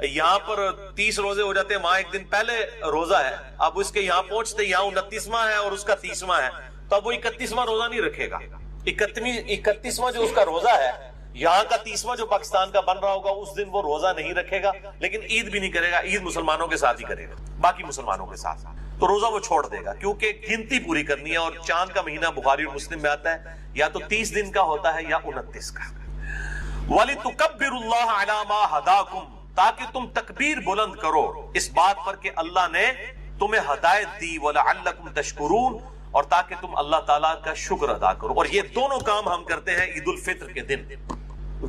یہاں پر 30 روزے ہو جاتے ہیں، وہاں ایک دن پہلے روزہ ہے. اب اس کے یہاں پہنچتے یہاں 29واں ہے اور اس کا 30واں ہے، تو اب وہ 31واں روزہ نہیں رکھے گا. 31واں جو اس کا روزہ ہے، یہاں کا 30واں جو پاکستان کا بن رہا ہوگا، اس دن وہ روزہ نہیں رکھے گا. لیکن عید بھی نہیں کرے گا، عید مسلمانوں کے ساتھ ہی کرے گا، باقی مسلمانوں کے ساتھ. تو روزہ وہ چھوڑ دے گا کیونکہ گنتی پوری کرنی ہے. اور چاند کا مہینہ بخاری اور مسلم میں آتا ہے، یا تو 30 دن کا ہوتا ہے یا 29 کا. وَلِتُكَبِّرُوا اللَّهَ عَلَى مَا هَدَاكُمْ تاکہ تم تکبیر بلند کرو اس بات پر کہ اللہ نے تمہیں ہدایت دی. وَلَعَلَّكُمْ تَشْكُرُونَ اور تاکہ تم اللہ تعالیٰ کا شکر ادا کرو. اور یہ دونوں کام ہم کرتے ہیں عید الفطر کے دن.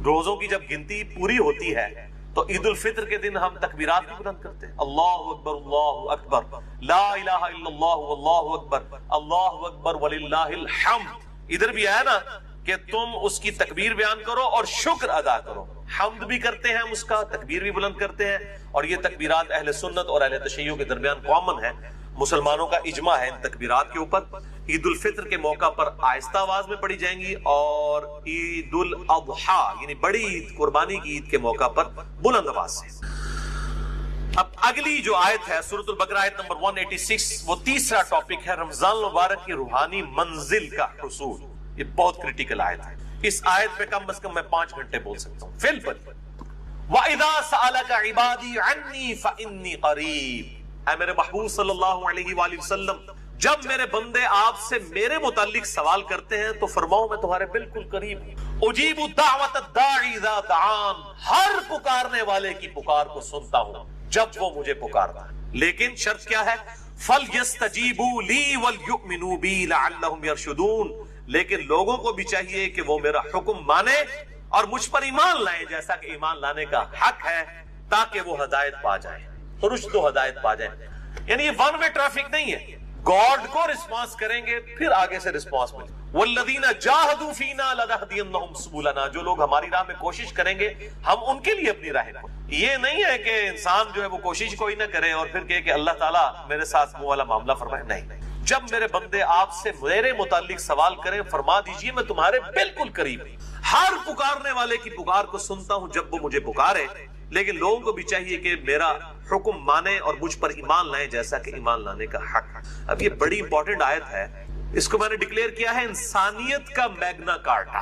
روزوں کی جب گنتی پوری ہوتی ہے تو عید الفطر کے دن ہم تکبیرات بھی بلند کرتے ہیں. اللہ اکبر اللہ اکبر، لا الہ الا اللہ واللہ اکبر، اللہ اکبر وللہ الحمد. ادھر بھی آیا نا کہ تم اس کی تکبیر بیان کرو اور شکر ادا کرو. حمد بھی کرتے ہیں ہم اس کا، تکبیر بھی بلند کرتے ہیں. اور یہ تکبیرات اہل سنت اور اہل تشیع کے درمیان کامن ہے. مسلمانوں کا اجماع ہے ان تکبیرات کے اوپر. عید الفطر کے موقع پر آہستہ آواز میں پڑھی جائیں گی، اور عید الاضحیٰ یعنی بڑی عید، قربانی کی عید کے موقع پر بلند آواز سے. اب اگلی جو آیت ہے سورۃ البقرہ آیت نمبر 186، وہ تیسرا ٹاپک ہے رمضان المبارک کی روحانی منزل کا حصول. یہ بہت کریٹیکل آیت ہے. اس آیت پہ کم از کم میں 5 گھنٹے بول سکتا ہوں. وَإِذَا سَأَلَكَ عِبَادِي عَنِّي فَإِنِّي قَرِيبٌ. اے میرے محبوب صلی اللہ علیہ وآلہ وسلم، جب میرے بندے آپ سے میرے متعلق سوال کرتے ہیں تو فرماؤ میں تمہارے بالکل قریب ہوں. اجیب دعوت الداعی اذا دعان، ہر پکارنے والے کی پکار کو سنتا ہوں جب وہ مجھے پکارتا ہے. لیکن شرط کیا ہے؟ فَلْيَسْتَجِيبُوا لِي وَلْيُؤْمِنُوا بِي لَعَلَّهُمْ يَرْشُدُونَ. لیکن لوگوں کو بھی چاہیے کہ وہ میرا حکم مانے اور مجھ پر ایمان لائیں جیسا کہ ایمان لانے کا حق ہے، تاکہ وہ ہدایت پا جائیں، رشد و ہدایت پا جائیں. یعنی یہ ون وے ٹریفک نہیں ہے. گاڈ کو رسپانس کریں گے پھر آگے سے رسپانس ملے. والذین جاہدوا فینا لنہدینہم سبلنا. جو لوگ ہماری راہ میں کوشش کریں گے ہم ان کے لیے اپنی راہ کو. یہ نہیں ہے کہ انسان جو ہے وہ کوشش کوئی نہ کرے اور پھر کہے کہ اللہ تعالیٰ میرے ساتھ وہ والا معاملہ فرمائے. نہیں، جب میرے بندے آپ سے میرے متعلق سوال کریں فرما دیجئے میں تمہارے بالکل قریب ہوں. ہر پکارنے والے کی پکار کو سنتا ہوں جب وہ مجھے پکارے، لیکن لوگوں کو بھی چاہیے کہ میرا حکم مانے اور مجھ پر ایمان لائیں جیسا کہ ایمان لانے کا حق ہے۔ اب یہ بڑی امپورٹنٹ آیت ہے، اس کو میں نے ڈکلیئر کیا ہے انسانیت کا میگنا کارٹا۔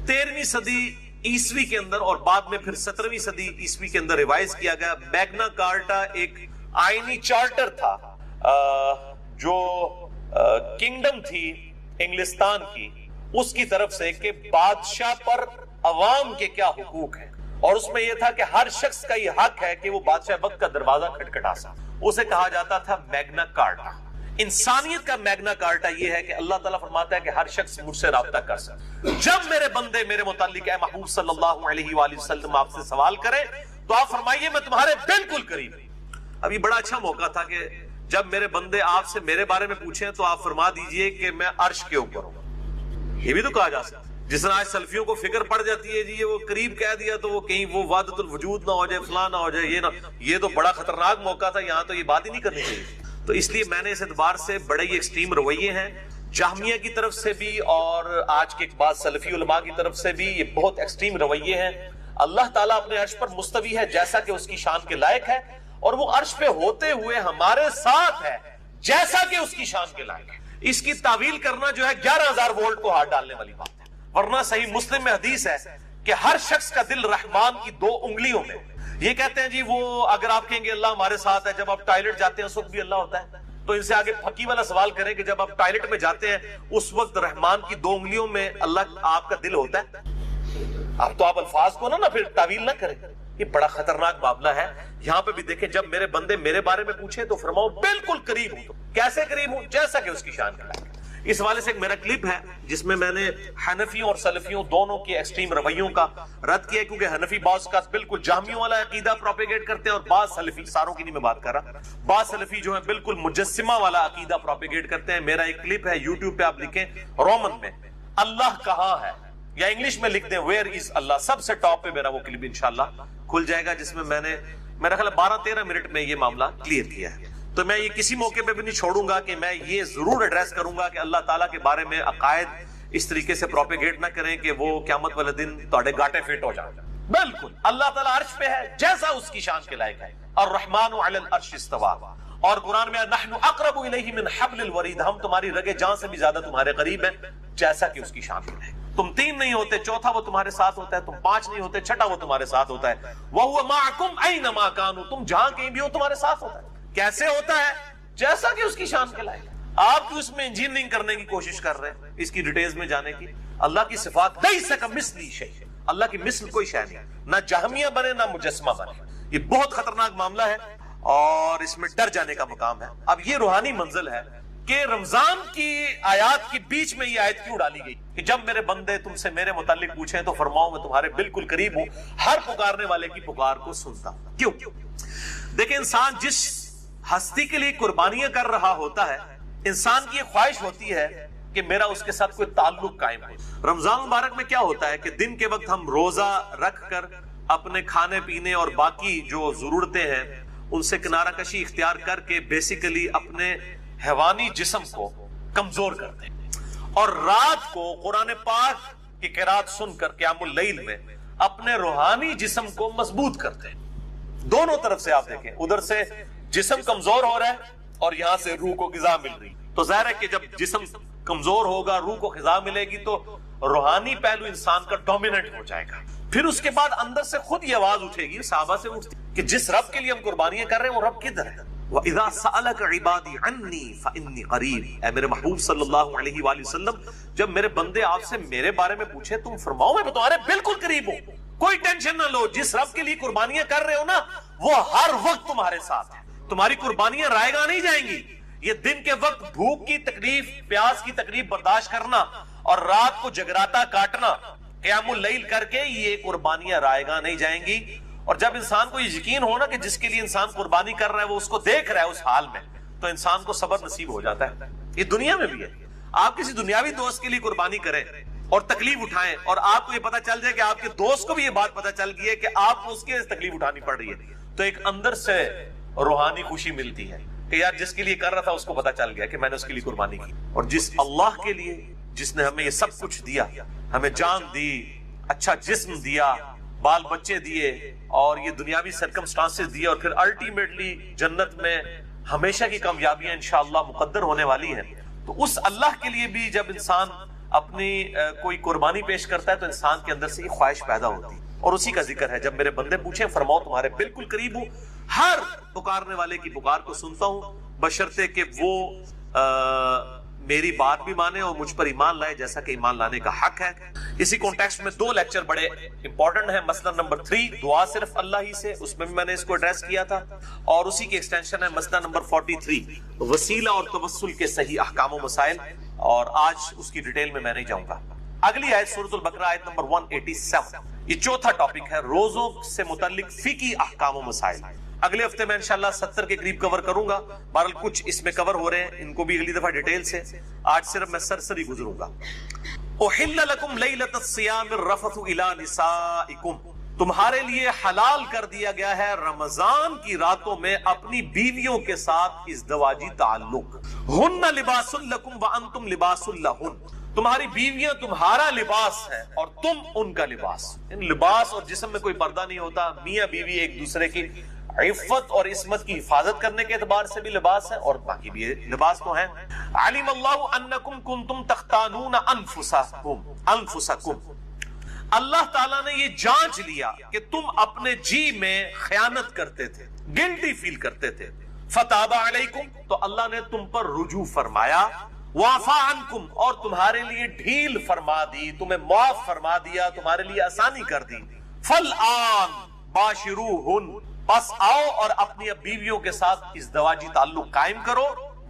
13ویں صدی عیسوی کے اندر اور بعد میں پھر 17ویں صدی عیسوی کے اندر ریوائز کیا گیا۔ میگنا کارٹا ایک آئینی چارٹر تھا جو کنگڈم تھی انگلستان کی، اس کی طرف سے کہ بادشاہ پر عوام کے کیا حقوق ہیں، اور اس میں یہ تھا کہ ہر شخص کا یہ حق ہے کہ وہ بادشاہ وقت کا دروازہ کھٹکھٹا سکے۔ اسے کہا جاتا تھا میگنا کارٹا۔ انسانیت کا میگنا کارٹا یہ ہے کہ اللہ تعالیٰ فرماتا ہے کہ ہر شخص مجھ سے رابطہ کر سکے۔ جب میرے بندے میرے متعلق اے محبوب صلی اللہ علیہ وآلہ وسلم آپ سے سوال کریں تو آپ فرمائیے میں تمہارے بالکل قریب ہوں۔ اب یہ بڑا اچھا موقع تھا کہ جب میرے بندے آپ سے میرے بارے میں پوچھیں تو آپ فرما دیجئے کہ میں عرش کے اوپر ہوں۔ یہ بھی تو کہا جا سکتا ہے۔ جس طرح آج سلفیوں کو فکر پڑ جاتی ہے جی یہ وہ قریب کہہ دیا تو وہ کہیں وہ وحدت الوجود نہ ہو جائے، فلاں نہ ہو جائے، یہ نہ، یہ تو بڑا خطرناک موقع تھا، یہاں تو یہ بات ہی نہیں کرنی چاہیے۔ تو اس لیے میں نے اس اعتبار سے بڑے ہی ایکسٹریم رویے ہیں جہمیہ کی طرف سے بھی اور آج کے بعض سلفی علماء کی طرف سے بھی، یہ بہت ایکسٹریم رویے ہیں۔ اللہ تعالیٰ اپنے عرش پر مستوی ہے جیسا کہ اس کی شان کے لائق ہے، اور وہ عرش پہ ہوتے ہوئے ہمارے ساتھ ہے جیسا کہ اس کی شان کے لائق ہے۔ اس کی تعویل کرنا جو ہے 11,000 وولٹ کو ہاتھ ڈالنے والی بات ہے، ورنہ صحیح مسلم میں حدیث ہے کہ ہر شخص کا دل رحمان کی 2 انگلیوں میں۔ یہ کہتے ہیں جی وہ اگر آپ کہیں گے اللہ ہمارے ساتھ ہے، جب آپ ٹوائلٹ جاتے ہیں اس وقت بھی اللہ ہوتا ہے، تو ان سے آگے پھکی والا سوال کریں کہ جب آپ ٹوائلٹ میں جاتے ہیں اس وقت رحمان کی 2 انگلیوں میں اللہ آپ کا دل ہوتا ہے؟ اب تو آپ الفاظ کو نہ پھر تعویل نہ کریں، یہ بڑا خطرناک معاملہ ہے۔ یہاں پہ بھی دیکھیں جب میرے بندے میرے بارے میں پوچھیں تو فرماؤ بالکل قریب ہوں۔ کیسے قریب ہوں؟ جیسا کہ اس کی شان کا لائق ہے۔ اس حوالے سے ایک میرا کلپ ہے جس میں میں نے حنفیوں اور سلفیوں دونوں کے ایکسٹریم رویوں کا رد کیا، کیونکہ حنفی بعض کا بالکل جہمیوں والا عقیدہ پروپیگیٹ کرتے ہیں اور بعض سلفی، ساروں کی نہیں میں بات کر رہا، بعض سلفی جو ہے بالکل مجسمہ والا عقیدہ پروپیگیٹ کرتے ہیں۔ میرا ایک کلپ ہے یوٹیوب پہ، آپ لکھیں رومن میں اللہ کہاں ہے یا انگلش میں لکھ دیں ویئر از اللہ، سب سے ٹاپ پہ میرا وہ کلپ انشاءاللہ کھل جائے گا، جس میں نے میرا خیال 12-13 منٹ میں یہ معاملہ کلیئر کیا ہے۔ تو میں یہ کسی موقع پہ بھی نہیں چھوڑوں گا کہ میں یہ ضرور ایڈریس کروں گا کہ اللہ تعالیٰ کے بارے میں عقائد اس طریقے سے پروپیگیٹ نہ کریں کہ وہ قیامت والے دن تھوڑے گاٹے فٹ ہو جائیں۔ بالکل اللہ تعالیٰ عرش پہ ہے جیسا اس کی شان کے لائق ہے، الرحمن علی العرش استویٰ، اور قرآن میں نحن اقرب الیہ من حبل الورید، ہم تمہاری رگے جان سے بھی زیادہ تمہارے قریب ہیں جیسا کہ اس کی شان کے لائق۔ تم 3 نہیں ہوتے، چوتھا وہ تمہارے ساتھ ہوتا ہے، تم 5 نہیں ہوتے، چھٹا وہ تمہارے ساتھ ہوتا ہے، وَهُوَ مَعَكُمْ أَيْنَمَا كَانُوا، تم جہاں کہیں بھی ہو تمہارے ساتھ ہوتا ہے۔ کیسے ہوتا ہے؟ جیسا کہ اس کی شان کے لائق ہے۔ آپ تو اس میں انجینئرنگ کرنے کی کوشش کر رہے ہیں، اس کی ڈیٹیلز میں جانے کی۔ اللہ کی صفات لَيْسَ كَمِثْلِهِ شَيْءٌ، اللہ کی مثل کوئی شے نہیں، نہ جہمیہ بنے نہ مجسمہ بنے۔ یہ بہت خطرناک معاملہ ہے اور اس میں ڈر جانے کا مقام ہے۔ اب یہ روحانی منزل ہے کہ رمضان کی آیات کے بیچ میں یہ آیت کیوں ڈالی گئی کہ جب میرے بندے تم سے میرے متعلق پوچھیں تو فرماؤ میں تمہارے بالکل قریب ہوں، ہر پکارنے والے کی پکار کو سنتا ہوں۔ کیوں؟ دیکھیں انسان جس ہستی کے لیے قربانیاں کر رہا ہوتا ہے، انسان کی یہ خواہش ہوتی ہے کہ میرا اس کے ساتھ کوئی تعلق قائم ہو۔ رمضان مبارک میں کیا ہوتا ہے کہ دن کے وقت ہم روزہ رکھ کر اپنے کھانے پینے اور باقی جو ضرورتیں ہیں ان سے کنارہ کشی اختیار کر کے بیسیکلی اپنے حیوانی جسم کو کمزور کرتے ہیں، اور رات کو قرآن پاک کی قرات سن کر قیام اللیل میں اپنے روحانی جسم کو مضبوط کرتے ہیں۔ دونوں طرف سے آپ دیکھیں، ادھر سے جسم کمزور ہو رہا ہے اور یہاں سے روح کو غذا مل رہی، تو ظاہر ہے کہ جب جسم کمزور ہوگا، روح کو غذا ملے گی تو روحانی پہلو انسان کا ڈومیننٹ ہو جائے گا۔ پھر اس کے بعد اندر سے خود یہ آواز اٹھے گی، صحابہ سے اٹھتی کہ جس رب کے لیے ہم قربانیاں کر رہے ہیں وہ رب کدھر ہے؟ وَإِذَا سَأَلَكَ عِبَادِي عَنِّي فَإِنِّي قَرِيبٌ، اے میرے محبوب صلی اللہ علیہ وآلہ وسلم جب میرے بندے آپ سے میرے بارے میں پوچھے تم فرماؤ میں تمہارے بالکل قریب ہوں، کوئی ٹینشن نہ لو، جس رب کے لیے قربانیاں کر رہے ہو نا وہ ہر وقت تمہارے ساتھ ہے، تمہاری قربانیاں رائے گاہ نہیں جائیں گی۔ یہ دن کے وقت بھوک کی تکلیف، پیاس کی تکلیف برداشت کرنا اور رات کو جگراتا کاٹنا، قیام اللیل کر کے، یہ قربانیاں رائے گاہ نہیں جائیں گی۔ اور جب انسان کو یہ یقین ہونا کہ جس کے لیے انسان قربانی کر رہا ہے وہ اس کو دیکھ رہا ہے اس حال میں، تو انسان کو صبر نصیب ہو جاتا ہے۔ یہ دنیا میں بھی ہے، آپ کسی دنیاوی دوست کے لیے قربانی کریں اور تکلیف اٹھائیں اور آپ کو یہ پتا چل جائے کہ آپ کے دوست کو بھی یہ بات پتا چل گئی ہے کہ آپ کو اس کی تکلیف اٹھانی پڑ رہی ہے، تو ایک اندر سے روحانی خوشی ملتی ہے کہ یار جس کے لیے کر رہا تھا اس کو پتا چل گیا کہ میں نے اس کے لیے قربانی کی۔ اور جس اللہ کے لیے، جس نے ہمیں یہ سب کچھ دیا، ہمیں جان دی، اچھا جسم دیا، بال بچے دیے اور یہ دنیاوی سرکمسٹانسز دیے، اور پھر الٹیمیٹلی جنت میں ہمیشہ کی کامیابیاں انشاءاللہ مقدر ہونے والی ہیں، تو اس اللہ کے لیے بھی جب انسان اپنی کوئی قربانی پیش کرتا ہے تو انسان کے اندر سے یہ خواہش پیدا ہوتی ہے، اور اسی کا ذکر ہے جب میرے بندے پوچھیں فرماؤ تمہارے بالکل قریب ہوں، ہر پکارنے والے کی پکار کو سنتا ہوں، بشرطے کہ وہ میری بات بھی مانے اور مجھ پر ایمان لائے جیسا کہ ایمان لانے کا حق ہے۔ اسی کانٹیکسٹ میں 2 لیکچر بڑے امپورٹنٹ ہیں۔ مسئلہ نمبر 3 دعا صرف اللہ ہی سے، اس میں بھی میں نے اس کو ایڈریس کیا تھا، اور اسی کی ایکسٹینشن ہے مسئلہ نمبر 43 وسیلہ اور توسل کے صحیح احکام و مسائل، اور آج اس کی ڈیٹیل میں نہیں جاؤں گا۔ اگلی آیت سورۃ البقرہ آیت نمبر 187، یہ چوتھا ٹاپک ہے روزوں سے متعلق فقہی احکام و مسائل۔ اگلے ہفتے میں انشاءاللہ 70 کے قریب کور کروں گا، بہرحال کچھ اس میں کور ہو رہے ہیں، ان کو بھی اگلی دفعہ ڈیٹیل سے، آج صرف میں سرسری گزروں گا۔ احل لکم لیلۃ الصیام الرفث الی نسائکم، تمہارے لیے حلال کر دیا گیا ہے رمضان کی راتوں میں اپنی بیویوں کے ساتھ ازدواجی تعلق۔ ہن لباس لکم وانتم لباس لہن، تمہاری بیویاں تمہارا لباس ہے اور تم ان کا لباس۔ ان لباس اور جسم میں کوئی پردہ نہیں ہوتا، میاں بیوی ایک دوسرے کی عفت اور عصمت کی حفاظت کرنے کے اعتبار سے بھی لباس ہے، اور باقی بھی لباس تو ہیں۔ علم اللہ انکم کنتم تختانون انفسکم، اللہ تعالیٰ نے یہ جانچ لیا کہ تم اپنے جی میں خیانت کرتے تھے، گلٹی فیل کرتے تھے، فتاب علیکم، تو اللہ نے تم پر رجوع فرمایا، وعفا عنکم، اور تمہارے لیے ڈھیل فرما دی، تمہیں معاف فرما دیا، تمہارے لیے آسانی کر دی۔ فالآن باشروہن، بس آؤ اور اپنی بیویوں کے ساتھ ازدواجی تعلق قائم کرو،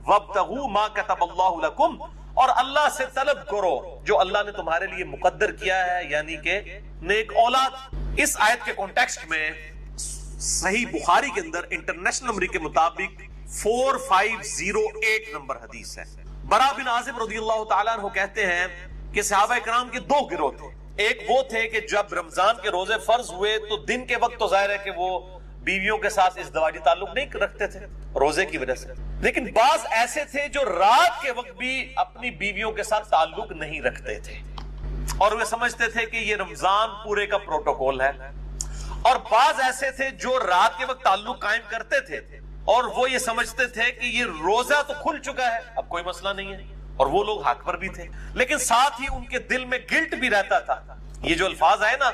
وابتغوا ما كتب اللہ لکم، اور اللہ سے طلب کرو جو اللہ نے تمہارے لیے مقدر کیا ہے، یعنی کہ نیک اولاد۔ اس آیت کے کانٹیکسٹ میں صحیح بخاری کے اندر انٹرنیشنل نمبر کے مطابق 4508 نمبر حدیث ہے۔ برا بن عازب رضی اللہ تعالیٰ عنہ کہتے ہیں کہ صحابہ کرام کے 2 گروہ تھے، ایک وہ تھے کہ جب رمضان کے روزے فرض ہوئے تو دن کے وقت تو ظاہر ہے کہ وہ بیویوں کے ساتھ ازدواجی تعلق نہیں رکھتے تھے روزے کی وجہ سے، لیکن بعض ایسے تھے جو رات کے وقت بھی اپنی بیویوں کے ساتھ تعلق نہیں رکھتے تھے، اور وہ سمجھتے تھے کہ یہ رمضان پورے کا پروٹوکول ہے، اور بعض ایسے تھے جو رات کے وقت تعلق قائم کرتے تھے اور وہ یہ سمجھتے تھے کہ یہ روزہ تو کھل چکا ہے، اب کوئی مسئلہ نہیں ہے، اور وہ لوگ حق پر بھی تھے، لیکن ساتھ ہی ان کے دل میں گلٹ بھی رہتا تھا۔ یہ جو الفاظ آئے نا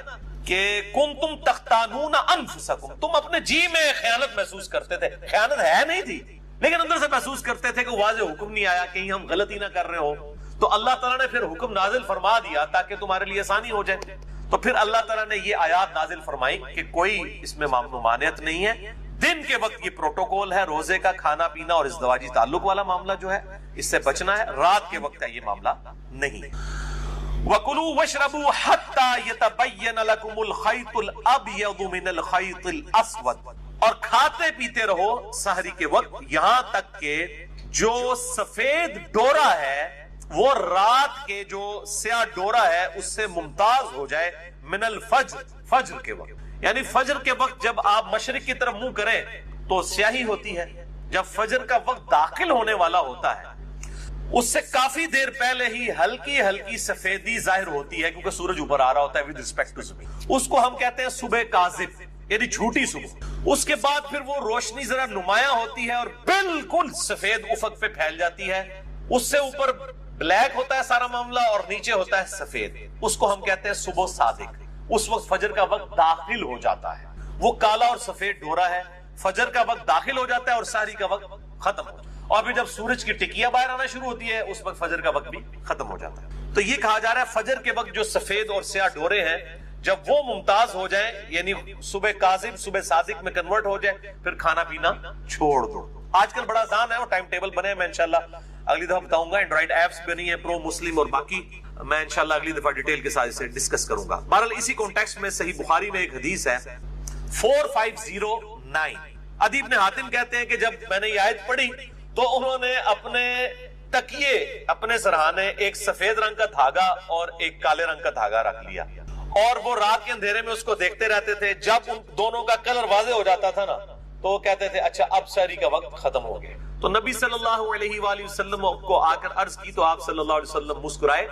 کہ کنتم تختانون انفسکم، تم اپنے جی میں خیانت محسوس کرتے تھے، خیانت ہے نہیں تھی لیکن اندر سے محسوس کرتے تھے کہ واضح حکم نہیں آیا، کہیں ہم غلطی نہ کر رہے ہو، تو اللہ تعالیٰ نے پھر حکم نازل فرما دیا تاکہ تمہارے لیے آسانی ہو جائے، تو پھر اللہ تعالیٰ نے یہ آیات نازل فرمائی کہ کوئی اس میں ممانعت نہیں ہے، دن کے وقت یہ پروٹوکول ہے روزے کا، کھانا پینا اور ازدواجی تعلق والا معاملہ جو ہے اس سے بچنا ہے، رات کے وقت ہے یہ معاملہ نہیں۔ وَكُلُوا وَاشْرَبُوا حَتَّى يَتَبَيَّنَ لَكُمُ الْخَيْطُ الْأَبْيَضُ مِنَ الْخَيْطِ الْأَسْوَدِ، اور کھاتے پیتے رہو سحری کے وقت یہاں تک کہ جو سفید ڈورا ہے وہ رات کے جو سیاہ ڈورا ہے اس سے ممتاز ہو جائے، من الفجر، فجر کے وقت، یعنی فجر کے وقت جب آپ مشرق کی طرف منہ کریں تو سیاہی ہوتی ہے، جب فجر کا وقت داخل ہونے والا ہوتا ہے اس سے کافی دیر پہلے ہی ہلکی ہلکی سفیدی ظاہر ہوتی ہے، کیونکہ سورج اوپر آ رہا ہوتا ہے with respect to زمین، اس کو ہم کہتے ہیں صبح کاذب، یعنی جھوٹی صبح۔ اس کے بعد پھر وہ روشنی ذرا نمایاں ہوتی ہے اور بالکل سفید افق پہ پھیل جاتی ہے، اس سے اوپر بلیک ہوتا ہے سارا معاملہ اور نیچے ہوتا ہے سفید، اس کو ہم کہتے ہیں صبح صادق۔ اس وقت فجر کا وقت داخل ہو جاتا ہے، وہ کالا اور سفید ڈورا ہے، فجر کا وقت داخل ہو جاتا ہے اور سحری کا وقت ختم ہو جاتا ہے، اور پھر جب سورج کی ٹکیاں باہر آنا شروع ہوتی ہے اس وقت فجر کا وقت بھی ختم ہو جاتا ہے۔ تو یہ کہا جا رہا ہے فجر کے وقت جو سفید اور سیاہ ڈورے ہیں جب وہ ممتاز ہو جائیں، یعنی صبح کاذب صبح صادق میں کنورٹ ہو جائے، پھر کھانا پینا چھوڑ دو۔ آج کل بڑا آسان ہے، وہ ٹائم ٹیبل بنے ہیں، میں انشاءاللہ اگلی دفعہ بتاؤں گا، اینڈرائڈ ایپس بنی ہیں پرو مسلم اور باقی، میں انشاءاللہ اگلی دفعہ ڈیٹیل کے ساتھ اسے ڈسکس کروں گا۔ بہرحال اسی کانٹیکسٹ میں صحیح بخاری میں ایک حدیث ہے 4509، عدی بن حاتم کہتے ہیں کہ جب میں نے یہ آیت پڑھی تو انہوں نے اپنے تکیے، اپنے سرہانے، ایک سفید رنگ کا دھاگا اور ایک کالے رنگ کا دھاگا رکھ لیا، اور وہ رات کے اندھیرے میں اس کو دیکھتے رہتے تھے، جب ان دونوں کا کلر واضح ہو جاتا تھا نا تو وہ کہتے تھے اچھا اب سحری کا وقت ختم ہو گیا۔ تو نبی صلی اللہ علیہ وآلہ وسلم کو آ کر عرض کی تو آپ صلی اللہ علیہ وسلم مسکرائے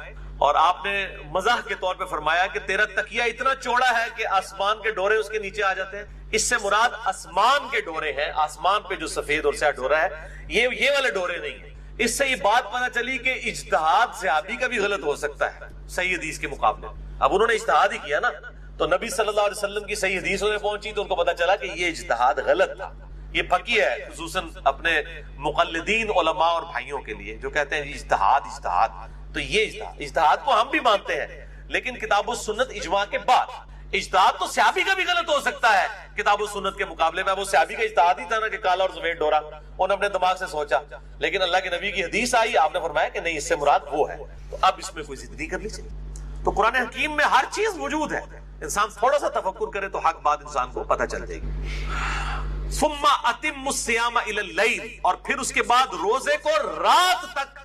اور آپ نے مزاح کے طور پہ فرمایا کہ تیرا تکیہ اتنا چوڑا ہے کہ آسمان کے ڈورے اس کے نیچے آ جاتے ہیں. اس سے مراد آسمان کے ڈورے ہیں, آسمان پہ جو سفید اور سیاہ ڈورا ہے یہ والے ڈورے نہیں ہیں. اس سے یہ بات پتہ چلی کہ اجتہاد صحابی کا بھی غلط ہو سکتا ہے صحیح حدیث کے مقابلے. اب انہوں نے اجتہاد ہی کیا نا, تو نبی صلی اللہ علیہ وسلم کی صحیح حدیث انہیں پہنچی تو ان کو پتا چلا کہ یہ اجتہاد غلط تھا. یہ پکی ہے خصوصاً اپنے مقلدین علماء اور بھائیوں کے لیے جو کہتے ہیں اجتہاد. تو یہ اجتہاد کو ہم بھی مانتے ہیں, لیکن کتاب و سنت اجماع کے بعد. اجتہاد تو صحابی کا بھی غلط ہو سکتا ہے کتاب و سنت کے مقابلے میں. اب وہ صحابی کا اجتہاد ہی تھا نا کہ کالا اور سفید ڈورا, انہوں نے اپنے دماغ سے سوچا, لیکن اللہ کے نبی کی حدیث آئی, آپ نے فرمایا کہ نہیں اس سے مراد وہ ہے. تو اب اس میں کوئی ضد نہیں کرنی چاہیے. تو قرآن حکیم میں ہر چیز موجود ہے, انسان تھوڑا سا تفکر کرے تو حق بات انسان کو پتہ چل جائے گی. ثم اتم الصیام الی اللیل, اور پھر اس کے بعد روزے کو رات تک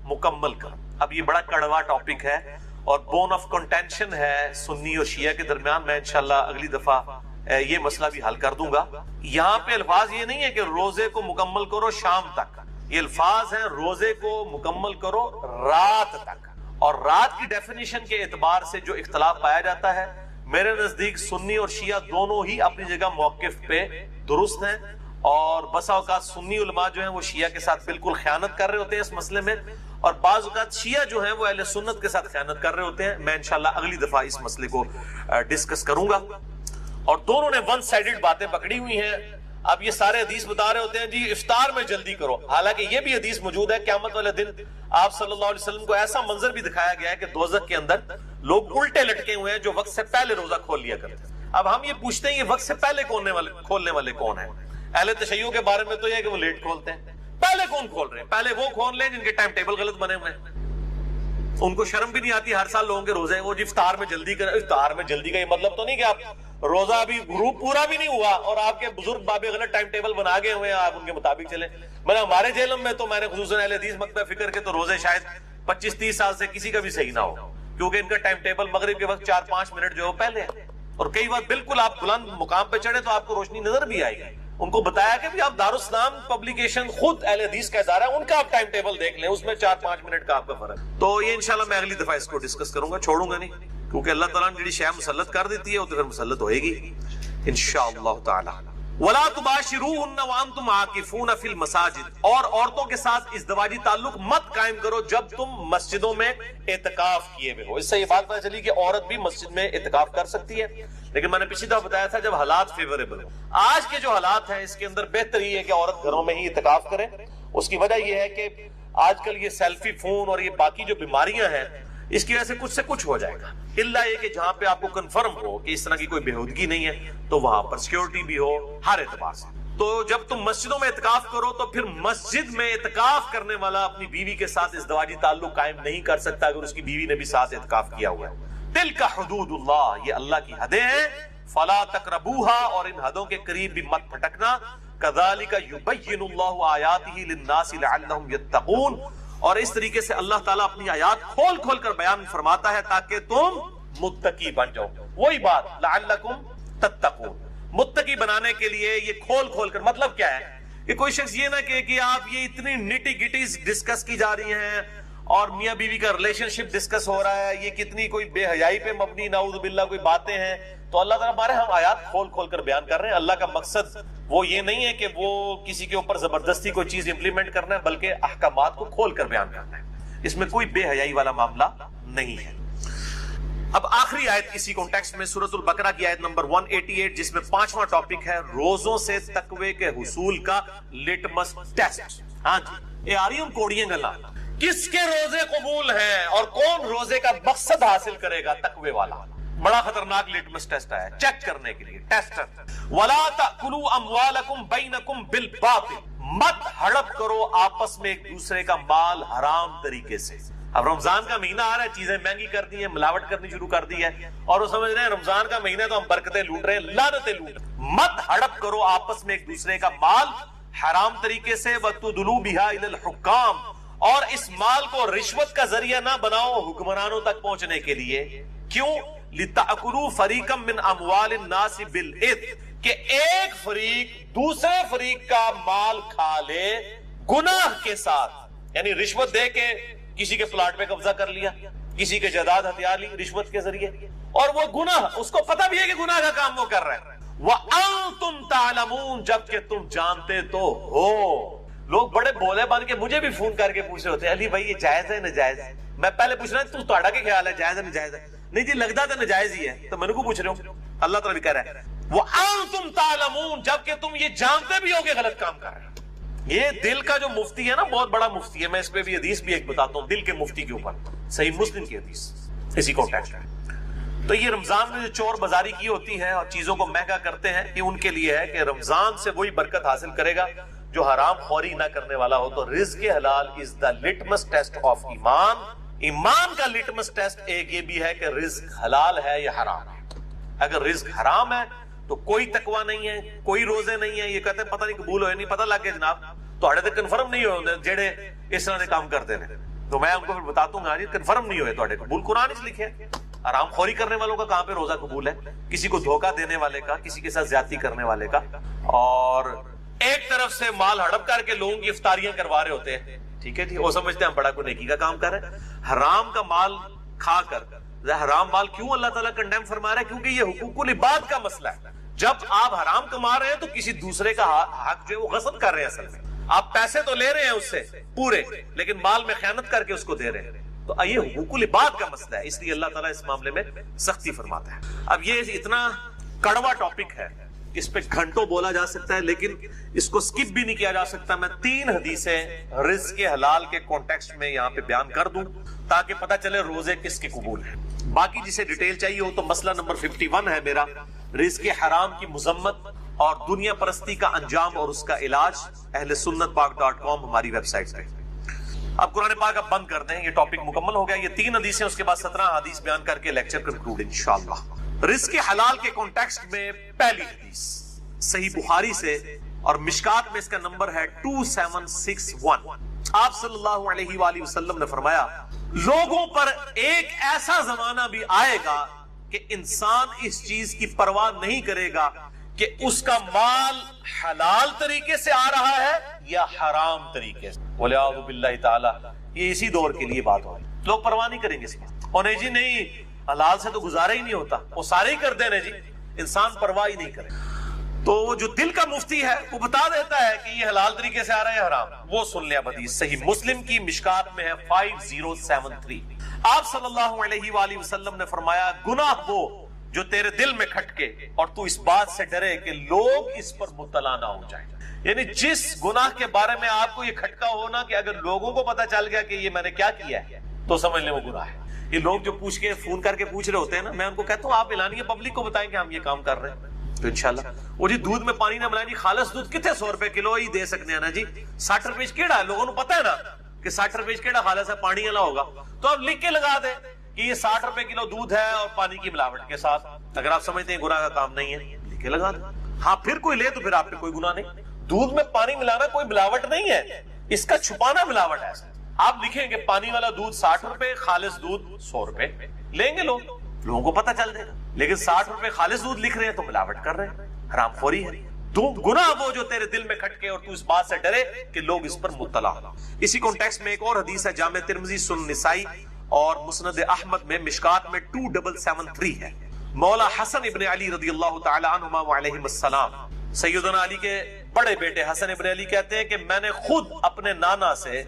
مکمل کرو. اب یہ بڑا کڑوا ٹاپک ہے اور بون آف کنٹینشن ہے سنی اور شیعہ کے درمیان. میں انشاءاللہ اگلی دفعہ یہ مسئلہ بھی حل کر دوں گا. یہاں پہ الفاظ یہ نہیں ہے کہ روزے کو مکمل کرو شام تک, یہ الفاظ ہیں روزے کو مکمل کرو رات تک. اور رات کی ڈیفینیشن کے اعتبار سے جو اختلاف پایا جاتا ہے, میرے نزدیک سنی اور شیعہ دونوں ہی اپنی جگہ موقف پہ درست ہیں. اور بسا اوقات سنی علماء جو ہیں وہ شیعہ کے ساتھ بالکل خیانت کر رہے ہوتے ہیں اس مسئلے میں, اور بعض اوقات شیعہ جو ہیں وہ اہل سنت کے ساتھ خیانت کر رہے ہوتے ہیں. میں انشاءاللہ اگلی دفعہ اس مسئلے کو ڈسکس کروں گا. اور دونوں نے ون سائیڈڈ باتیں پکڑی ہوئی ہیں. اب یہ سارے حدیث بتا رہے ہوتے ہیں جی افطار میں جلدی کرو, حالانکہ یہ بھی حدیث موجود ہے قیامت والے دن آپ صلی اللہ علیہ وسلم کو ایسا منظر بھی دکھایا گیا ہے کہ دوزخ کے اندر لوگ الٹے لٹکے ہوئے ہیں جو وقت سے پہلے روزہ کھول لیا کرتے ہیں. اب ہم یہ پوچھتے ہیں یہ وقت سے پہلے کھولنے والے کون ہیں؟ اہل تشیع کے بارے میں تو یہ ہے کہ وہ لیٹ کھولتے ہیں. پہلے کون کھول رہے ہیں؟ پہلے وہ کھول لیں جن کے ٹائم ٹیبل غلط بنے ہوئے ہیں. ان کو شرم بھی نہیں آتی, ہر سال لوگوں کے روزے ہیں وہ جی افطار میں جلدی کریں. افطار میں جلدی کا یہ مطلب تو نہیں کہ آپ روزہ ابھی غروب پورا بھی نہیں ہوا اور آپ کے بزرگ بابے غلط ٹائم ٹیبل بنا گئے ہوئے ہیں, آپ ان کے مطابق چلیں. ہمارے جیلم میں تو میں نے خصوصاً اہل حدیث مکتب فکر کے تو روزے شاید 25-30 سال سے کسی کا بھی صحیح نہ ہو, کیونکہ ان کا ٹائم ٹیبل مغرب کے وقت 4-5 منٹ جو ہے پہلے ہے. اور کئی بار بالکل آپ بلند مقام پہ چڑھے تو آپ کو روشنی نظر بھی آئے گی. ان کو بتایا کہ بھی آپ دارالاسلام پبلیکیشن خود اہل حدیث کا ادارہ ہے, ان کا آپ ٹائم ٹیبل دیکھ لیں, اس میں 4-5 منٹ کا آپ کا فرق. تو یہ انشاءاللہ میں اگلی دفعہ اس کو ڈسکس کروں گا, چھوڑوں گا نہیں, کیونکہ اللہ تعالیٰ نے جڑی شے مسلط کر دیتی ہے وہ تو پھر مسلط ہوئے گی انشاءاللہ تعالی. وَلَا تُبَاشِرُوهُنَّ وَأَنْتُمْ عَاكِفُونَ فِي الْمَسَاجِدِ, اور عورتوں کے ساتھ ازدواجی تعلق مت قائم کرو جب تم مسجدوں میں اعتکاف کیے ہوئے ہو. اس سے یہ بات پتہ چلی کہ عورت بھی مسجد میں اعتکاف کر سکتی ہے, لیکن میں نے پچھلی دفعہ بتایا تھا جب حالات فیوریبل ہو. آج کے جو حالات ہیں اس کے اندر بہتر یہ ہے کہ عورت گھروں میں ہی اعتکاف کرے. اس کی وجہ یہ ہے کہ آج کل یہ سیلفی فون اور یہ باقی جو بیماریاں ہیں اس کی وجہ سے کچھ ہو جائے گا. اللہ یہ کہ جہاں پہ آپ کو کنفرم ہو کہ اس طرح کی کوئی بےہودگی نہیں ہے تو وہاں پر سیکیورٹی بھی ہو ہر اعتبار سے. تو جب تم مسجدوں میں اعتکاف کرو تو پھر مسجد میں اعتکاف کرنے والا اپنی بیوی کے ساتھ ازدواجی تعلق قائم نہیں کر سکتا اگر اس کی بیوی نے بھی ساتھ اعتکاف کیا ہوا ہے. تلک حدود اللہ, یہ اللہ کی حدیں ہیں. فلا تقربوها, اور ان حدوں کے قریب بھی مت پھٹکنا. کذالک یبین اللہ آیاتہ للناس لعلہم یتقون, اور اس طریقے سے اللہ تعالیٰ اپنی آیات کھول کھول کر بیان فرماتا ہے تاکہ تم متقی بن جاؤ. وہی بات لعلکم تتقون, متقی بنانے کے لیے یہ کھول کھول کر. مطلب کیا ہے کہ کوئی شخص یہ نہ کہ آپ یہ اتنی نٹی گٹیز ڈسکس کی جا رہی ہیں اور میاں بیوی کا ریلیشن شپ ڈسکس ہو رہا ہے, یہ کتنی کوئی بے حیائی پہ مبنی نعوذ باللہ کوئی باتیں ہیں. تو اللہ تعالیٰ ہمارے ہم آیات کھول کھول کر بیان کر رہے ہیں. اللہ کا مقصد وہ یہ نہیں ہے کہ وہ کسی کے اوپر زبردستی کوئی چیز امپلیمنٹ کرنا ہے, بلکہ احکامات کو کھول کر بیان کرنا ہے. اس میں کوئی بے حیائی والا معاملہ نہیں ہے. اب آخری آیت اسی کانٹیکسٹ میں سورۃ البقرہ کی آیت نمبر 188 جس میں 5واں ٹاپک ہے روزوں سے تقوی کے حصول کا لٹمس ٹیسٹ. ہاں جی, یہ آ رہی ہوں کوڑیاں گلا, کس کے روزے قبول ہیں اور کون روزے کا مقصد حاصل کرے گا, تقوی والا. بڑا خطرناک لٹمس ٹیسٹ ہے چیک کرنے کے لیے, ٹیسٹر. وَلَا تَأْكُلُوا أَمْوَالَكُمْ بَيْنَكُمْ بِالْبَاطِلِ, مت ہڑپ کرو آپس میں ایک دوسرے کا مال حرام طریقے سے. اب رمضان کا مہینہ آ رہا ہے, چیزیں مہنگی کر دی ہیں, ملاوٹ کرنی شروع کر دی ہے, اور وہ سمجھ رہے ہیں رمضان کا مہینہ تو ہم برکتیں لوٹ رہے ہیں, لعنتیں لوٹ. مت ہڑپ کرو آپس میں ایک دوسرے کا مال حرام طریقے سے. وَتُدْلُوا بِهَا إِلَى الْحُكَّامِ, اور اس مال کو رشوت کا ذریعہ نہ بناؤ حکمرانوں تک پہنچنے کے لیے. کیوں؟ لِتَأْكُلُوا فَرِيقًا مِّنْ أَمْوَالِ النَّاسِ بِالْإِثْمِ, کہ ایک فریق دوسرے فریق کا مال کھا لے گناہ کے ساتھ. یعنی رشوت دے کے کسی کے پلاٹ پہ قبضہ کر لیا, کسی کے جائیداد ہتھیار لی رشوت کے ذریعے، اور وہ گناہ اس کو پتہ بھی ہے کہ گناہ کا کام وہ کر رہا ہے. وَأَنْتُمْ تَعْلَمُونَ، جبکہ تم جانتے تو ہو. لوگ بڑے بولے بن کے مجھے بھی فون کر کے پوچھ رہے ہوتے ہیں علی بھائی یہ جائز ہے ناجائز ہے. میں پہلے پوچھ رہا ہوں تہاڈا کیا خیال ہے، جائز ہے ناجائز ہے؟ نہیں جی لگتا تو ناجائز ہی ہے. تو میں نے کو پوچھ رہے ہوں. اللہ تعالیٰ بھی کہہ رہا ہے وَأَنْتُمْ تَعْلَمُونَ، جبکہ تم یہ جانتے بھی ہو کہ غلط کام کر رہے ہیں. یہ دل کا جو مفتی ہے نا، بہت بڑا مفتی ہے. میں اس پہ بھی حدیث بھی ایک بتاتا ہوں دل کے مفتی کے اوپر، صحیح مسلم کی حدیث اسی کانٹیکسٹ میں. تو یہ رمضان میں جو چور بازاری کی ہوتی ہے اور چیزوں کو مہنگا کرتے ہیں، یہ ان کے لیے ہے کہ رمضان سے وہی برکت حاصل کرے گا جو حرام خوری نہ کرنے والا ہو. تو رزق حلال از دا لٹمس ٹیسٹ آف ایمان. ایمان کا لٹمس ٹیسٹ ایک یہ بھی ہے کہ رزق حلال ہے یا حرام ہے. اگر رزق حرام ہے تو کوئی تقوی نہیں ہے، کوئی روزے نہیں ہے. یہ کہتے ہیں پتہ نہیں قبول ہوئے نہیں، پتہ لگ گیا جناب تھوڑے تو کنفرم نہیں ہوئے جڑے اس طرح کے کام کرتے ہیں. تو میں ان کو پھر بتاتا ہوں جی کنفرم نہیں ہوئے تھوڑے قبول. قرآن اس لکھے حرام خوری کرنے والوں کا کہاں پہ روزہ قبول ہے، کسی کو دھوکہ دینے والے کا، کسی کے ساتھ زیادتی کرنے والے کا. اور ایک طرف سے مال ہڑپ کر کے لوگوں کی افطاریاں کروا رہے ہوتے ہیں. ٹھیک ہے جی، وہ سمجھتے ہیں ہم بڑا کوئی نیکی کا کام کر رہے ہیں. حرام کا مال کھا کر حرام مال کیوں اللہ تعالیٰ کنڈیم فرما رہا ہے؟ کیونکہ یہ حقوق العباد کا مسئلہ ہے. جب آپ حرام کما رہے ہیں تو کسی دوسرے کا حق جو ہے وہ غصب کر رہے ہیں. اصل میں آپ پیسے تو لے رہے ہیں اس سے پورے، لیکن مال میں خیانت کر کے اس کو دے رہے ہیں. تو یہ حقوق العباد کا مسئلہ ہے، اس لیے اللہ تعالیٰ اس معاملے میں سختی فرماتا ہے. اب یہ اتنا کڑوا ٹاپک ہے، اس پہ گھنٹوں بولا جا سکتا ہے، لیکن اس کو سکپ بھی نہیں کیا جا سکتا. میں 3 حدیثیں رزق حلال کے کانٹیکسٹ میں یہاں پہ بیان کر دوں تاکہ پتہ چلے روزے کس کے قبول ہیں. باقی جسے ڈیٹیل چاہیے ہو تو مسئلہ نمبر 51 ہے میرا، رزق حرام کی مذمت اور دنیا پرستی کا انجام اور اس کا علاج، اہل سنت پاک.com ہماری ویب سائٹ پہ. اب قرآن پاک اب بند کر دیں، یہ ٹاپک مکمل ہو گیا. یہ 3 حدیثیں، اس کے بعد 17 حدیث بیان کر کے لیکچر کنکلوڈ انشاءاللہ. رزق حلال کے کانٹیکسٹ میں پہلی حدیث صحیح بخاری سے اور مشکات میں اس کا نمبر ہے 2761. آپ صلی اللہ علیہ وآلہ وسلم نے فرمایا لوگوں پر ایک ایسا زمانہ بھی آئے گا کہ انسان اس چیز کی پرواہ نہیں کرے گا کہ اس کا مال حلال طریقے سے آ رہا ہے یا حرام طریقے سے. وَلِعَوْذُ بِاللَّهِ تعالی. یہ اسی دور کے لیے بات ہو رہی. لوگ پرواہ نہیں کریں گے اس بات. اور نہیں جی نہیں حلال سے تو گزارا ہی نہیں ہوتا، وہ سارے ہی کر دیں جی، انسان پرواہ ہی نہیں کرے. تو وہ جو دل کا مفتی ہے وہ بتا دیتا ہے کہ یہ حلال طریقے سے آ رہا ہے حرام. وہ سن لیا حدیث صحیح مسلم کی مشکات میں ہے 5073. آپ صلی اللہ علیہ وآلہ وسلم نے فرمایا گناہ وہ جو تیرے دل میں کھٹکے اور تو اس بات سے ڈرے کہ لوگ اس پر مطلع نہ ہو جائیں. یعنی جس گناہ کے بارے میں آپ کو یہ کھٹکا ہونا کہ اگر لوگوں کو پتا چل گیا کہ یہ میں نے کیا کیا ہے تو سمجھ لیں وہ گناہ ہے. یہ لوگ جو پوچھ کے فون کر کے پوچھ رہے ہوتے ہیں نا، میں ان کو کہتا ہوں آپ اعلانیہ پبلک کو بتائیں کہ ہم یہ کام کر رہے ہیں تو انشاءاللہ. وہ جی دودھ میں پانی نہ ملائیں جی، خالص دودھ کتنے 100 روپے کلو ہی دے سکتے ہیں نا جی. 60 روپے کیڑا ہے، لوگوں کو پتا ہے نا کہ 60 روپے کیڑا خالص ہے، پانی والا ہوگا. تو آپ لکھ کے لگا دیں کہ یہ 60 روپے کلو دودھ ہے اور پانی کی ملاوٹ کے ساتھ. اگر آپ سمجھتے ہیں گناہ کا کام نہیں ہے لکھ کے لگا دیں. ہاں پھر کوئی لے تو پھر آپ پہ کوئی گناہ نہیں. دودھ میں پانی ملانا کوئی ملاوٹ نہیں ہے، اس کا چھپانا ملاوٹ ہے. آپ لکھیں کہ پانی والا دودھ 60 روپے، خالص دودھ 100 روپے، لیں گے لوگوں کو پتہ چل دے گا. لیکن 60 روپے خالص دودھ لکھ رہے ہیں تو ملاوٹ کر رہے ہیں، حرام خوری ہے. گناہ وہ جو تیرے دل میں کھٹکے اور تو اس بات سے ڈرے کہ لوگ اس پر مطلع ہوں. اسی کانٹیکسٹ میں ایک اور حدیث ہے جامع ترمذی، سنن نسائی اور مسند احمد میں مشکات میں 2773 ہے. مولا حسن ابن علی رضی اللہ تعالی عنہما وعلیہم السلام، سیدنا علی کے بڑے بیٹے حسن ابن علی کہتے ہیں کہ میں نے خود اپنے نانا سے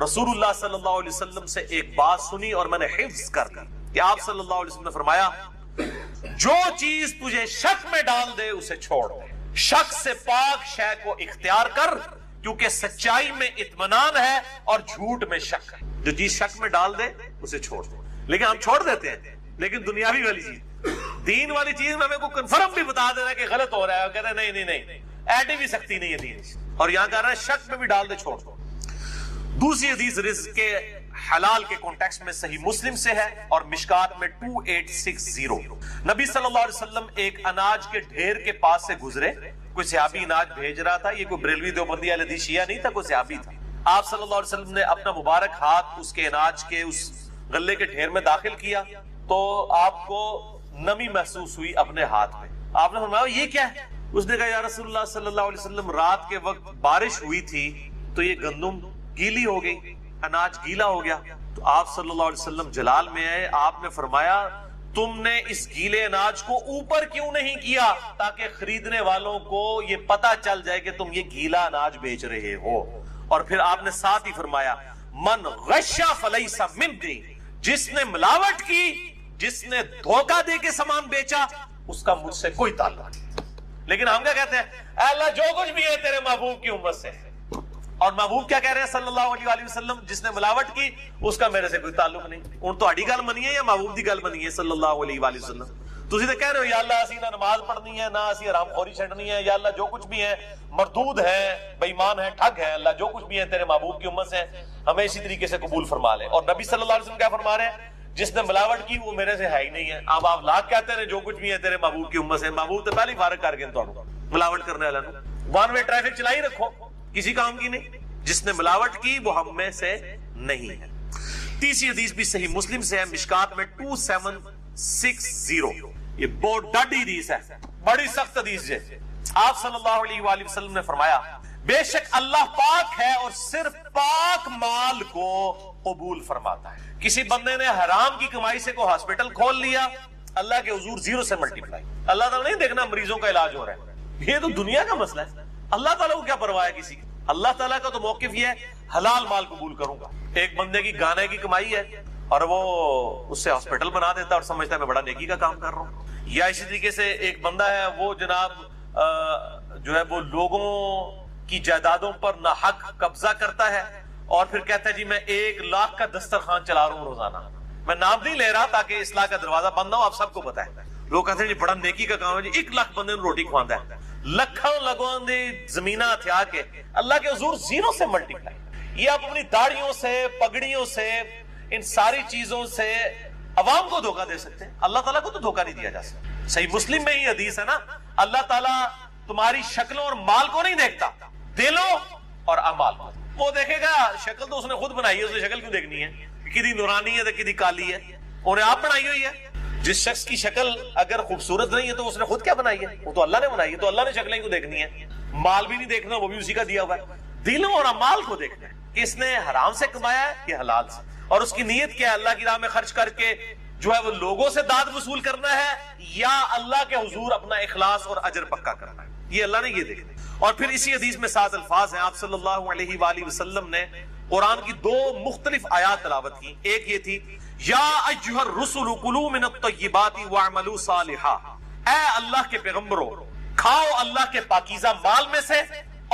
رسول اللہ صلی اللہ علیہ وسلم سے ایک بات سنی اور میں نے حفظ کر دی کہ آپ صلی اللہ علیہ وسلم نے فرمایا جو چیز تجھے شک میں ڈال دے اسے چھوڑ دے. شک سے پاک شے کو اختیار کر کیونکہ سچائی میں اطمینان ہے اور جھوٹ میں شک ہے. جو چیز شک میں ڈال دے اسے چھوڑ دے. لیکن ہم چھوڑ دیتے ہیں، لیکن دنیاوی والی چیز، دین والی چیز میں ہمیں کو کنفرم بھی بتا دینا کہ غلط ہو رہا ہے، کہتے ہیں نہیں ایڈی بھی سختی نہیں ہے دین. اور یہاں کہہ رہا ہے شک میں بھی ڈال دے چھوڑ دو. دوسری حدیث رزق کے حلال کے کانٹیکسٹ میں صحیح مسلم سے ہے اور مشکات میں 2860. نبی صلی اللہ علیہ وسلم ایک اناج کے ڈھیر کے پاس سے گزرے. کوئی صحابی اناج بھیج رہا تھا، یہ کوئی بریلوی دیوبندی اہل حدیث شیعہ نہیں تھا، کوئی صحابی تھا. آپ صلی اللہ علیہ وسلم نے اپنا مبارک ہاتھ اس کے اناج کے اس غلے کے ڈھیر میں داخل کیا تو آپ کو نمی محسوس ہوئی اپنے ہاتھ میں. آپ نے فرمایا یہ کیا ہے؟ اس نے کہا یا رسول اللہ صلی اللہ علیہ وسلم رات کے وقت بارش ہوئی تھی تو یہ گندم گیلی ہو گئی، اناج گیلا ہو گیا. تو آپ صلی اللہ علیہ وسلم جلال میں آئے، آپ نے فرمایا تم نے اس گیلے اناج کو اوپر کیوں نہیں کیا تاکہ خریدنے والوں کو یہ پتا چل جائے کہ تم یہ گیلا اناج بیچ رہے ہو. اور پھر آپ نے ساتھ ہی فرمایا من غشا فلیس منی، جس نے ملاوٹ کی، جس نے دھوکہ دے کے سامان بیچا، اس کا مجھ سے کوئی تعلق نہیں. لیکن ہم کیا کہتے ہیں؟ اے اللہ جو کچھ بھی ہے تیرے محبوب کی امت سے ہے. اور محبوب کیا کہہ رہے ہیں صلی اللہ علیہ وآلہ وسلم؟ جس نے ملاوٹ کی اس کا میرے سے کوئی تعلق نہیں. ان تو اڑی گل منی ہے یا محبوب دی گل منی ہے صلی اللہ علیہ وآلہ وسلم؟ تسی تو کہہ رہے ہو یا اللہ اسی نہ نماز پڑھنی ہے، نہ اسی حرام خوری چھڈنی ہے، یا اللہ جو کچھ بھی ہے مردود ہے، بے ایمان ہے، ٹھگ ہے، اللہ جو کچھ بھی ہے تیرے محبوب کی امت سے ہمیں اسی طریقے سے قبول فرما لے. اور نبی صلی اللہ علیہ وسلم کیا فرما رہے ہیں؟ جس نے ملاوٹ کی وہ میرے سے ہے ہی نہیں ہے. اب آپ لاکھ کہتے ہیں جو کچھ بھی ہے تیرے محبوب کی امت سے. محبوب تو پہلے ہی فارغ کر گئے تو ملاوٹ کرنے والا نو ون وے ٹریفک چلائی رکھو، کسی کام کی نہیں. جس نے ملاوٹ کی وہ ہم میں سے نہیں ہے. تیسری حدیث بھی صحیح مسلم سے ہے، مشکات میں 2760. یہ بہت ڈاڈی حدیث ہے، بڑی سخت حدیث ہے. آپ صلی اللہ علیہ وآلہ وسلم نے فرمایا بے شک اللہ پاک ہے اور صرف پاک مال کو قبول فرماتا ہے. کسی بندے نے حرام کی کمائی سے کوئی ہاسپٹل کھول لیا، اللہ کے حضور 0 سے ملٹیپلائی. اللہ تعالیٰ نہیں دیکھنا مریضوں کا علاج ہو رہا ہے، یہ تو دنیا کا مسئلہ ہے. اللہ تعالیٰ کو کیا پرواہ ہے کسی کی؟ اللہ تعالیٰ کا تو موقف یہ ہے حلال مال قبول کروں گا. ایک بندے کی گانے کی کمائی ہے اور وہ اس سے ہاسپٹل بنا دیتا اور سمجھتا ہے میں بڑا نیکی کا کام کر رہا ہوں. یا اسی طریقے سے ایک بندہ ہے وہ جناب جو ہے وہ لوگوں کی جائیدادوں پر ناحق قبضہ کرتا ہے اور پھر کہتا ہے جی میں 1 لاکھ کا دسترخوان چلا رہا ہوں روزانہ. میں نام نہیں لے رہا تاکہ اصلاح کا دروازہ بند نہ ہو، آپ سب کو پتا ہے. لوگ کہتے ہیں جی بڑا نیکی کا کام ہے، جی 1 لاکھ بندے روٹی کھواندا ہے، لکھاں لگوں دی زمینہ ہتھیا کے اللہ کے حضور 0 سے ملٹیپلائی. یہ آپ اپنی داڑھیوں سے، پگڑیوں سے، ان ساری چیزوں سے عوام کو دھوکہ دے سکتے ہیں، اللہ تعالیٰ کو تو دھوکہ نہیں دیا جا سکتا. صحیح مسلم میں ہی حدیث ہے نا، اللہ تعالیٰ تمہاری شکلوں اور مال کو نہیں دیکھتا، دلوں اور اعمال کو. وہ دیکھے گا شکل تو اس نے خود بنائی ہے، اس نے شکل کیوں دیکھنی ہے؟ کدی نورانی ہے تو کدی کالی ہے، انہیں آپ بنائی ہوئی ہے. جس شخص کی شکل اگر خوبصورت نہیں ہے تو اس نے خود کیا بنائی ہے؟ وہ تو اللہ نے بنائی ہے. تو اللہ نے شکلیں کیوں دیکھنی ہے؟ مال بھی نہیں دیکھنا، وہ بھی اسی کا دیا ہوا ہے. دلوں اور اعمال کو دیکھنا ہے کہ اس نے حرام سے کمایا ہے کہ حلال سے، اور اس کی نیت کیا ہے؟ اللہ کی راہ میں خرچ کر کے جو ہے وہ لوگوں سے داد وصول کرنا ہے یا اللہ کے حضور اپنا اخلاص اور اجر پکا کرنا ہے. یہ اللہ نے یہ دیکھنا ہے. اور پھر اسی حدیث میں 7 الفاظ ہیں. آپ صلی اللہ علیہ وآلہ وسلم نے قرآن کی 2 مختلف آیات تلاوت کی. ایک یہ تھی یا ایھا الرسل کلوا من الطیبات واعملوا صالحا، اے اللہ کے پیغمبروں کھاؤ اللہ کے پاکیزہ مال میں سے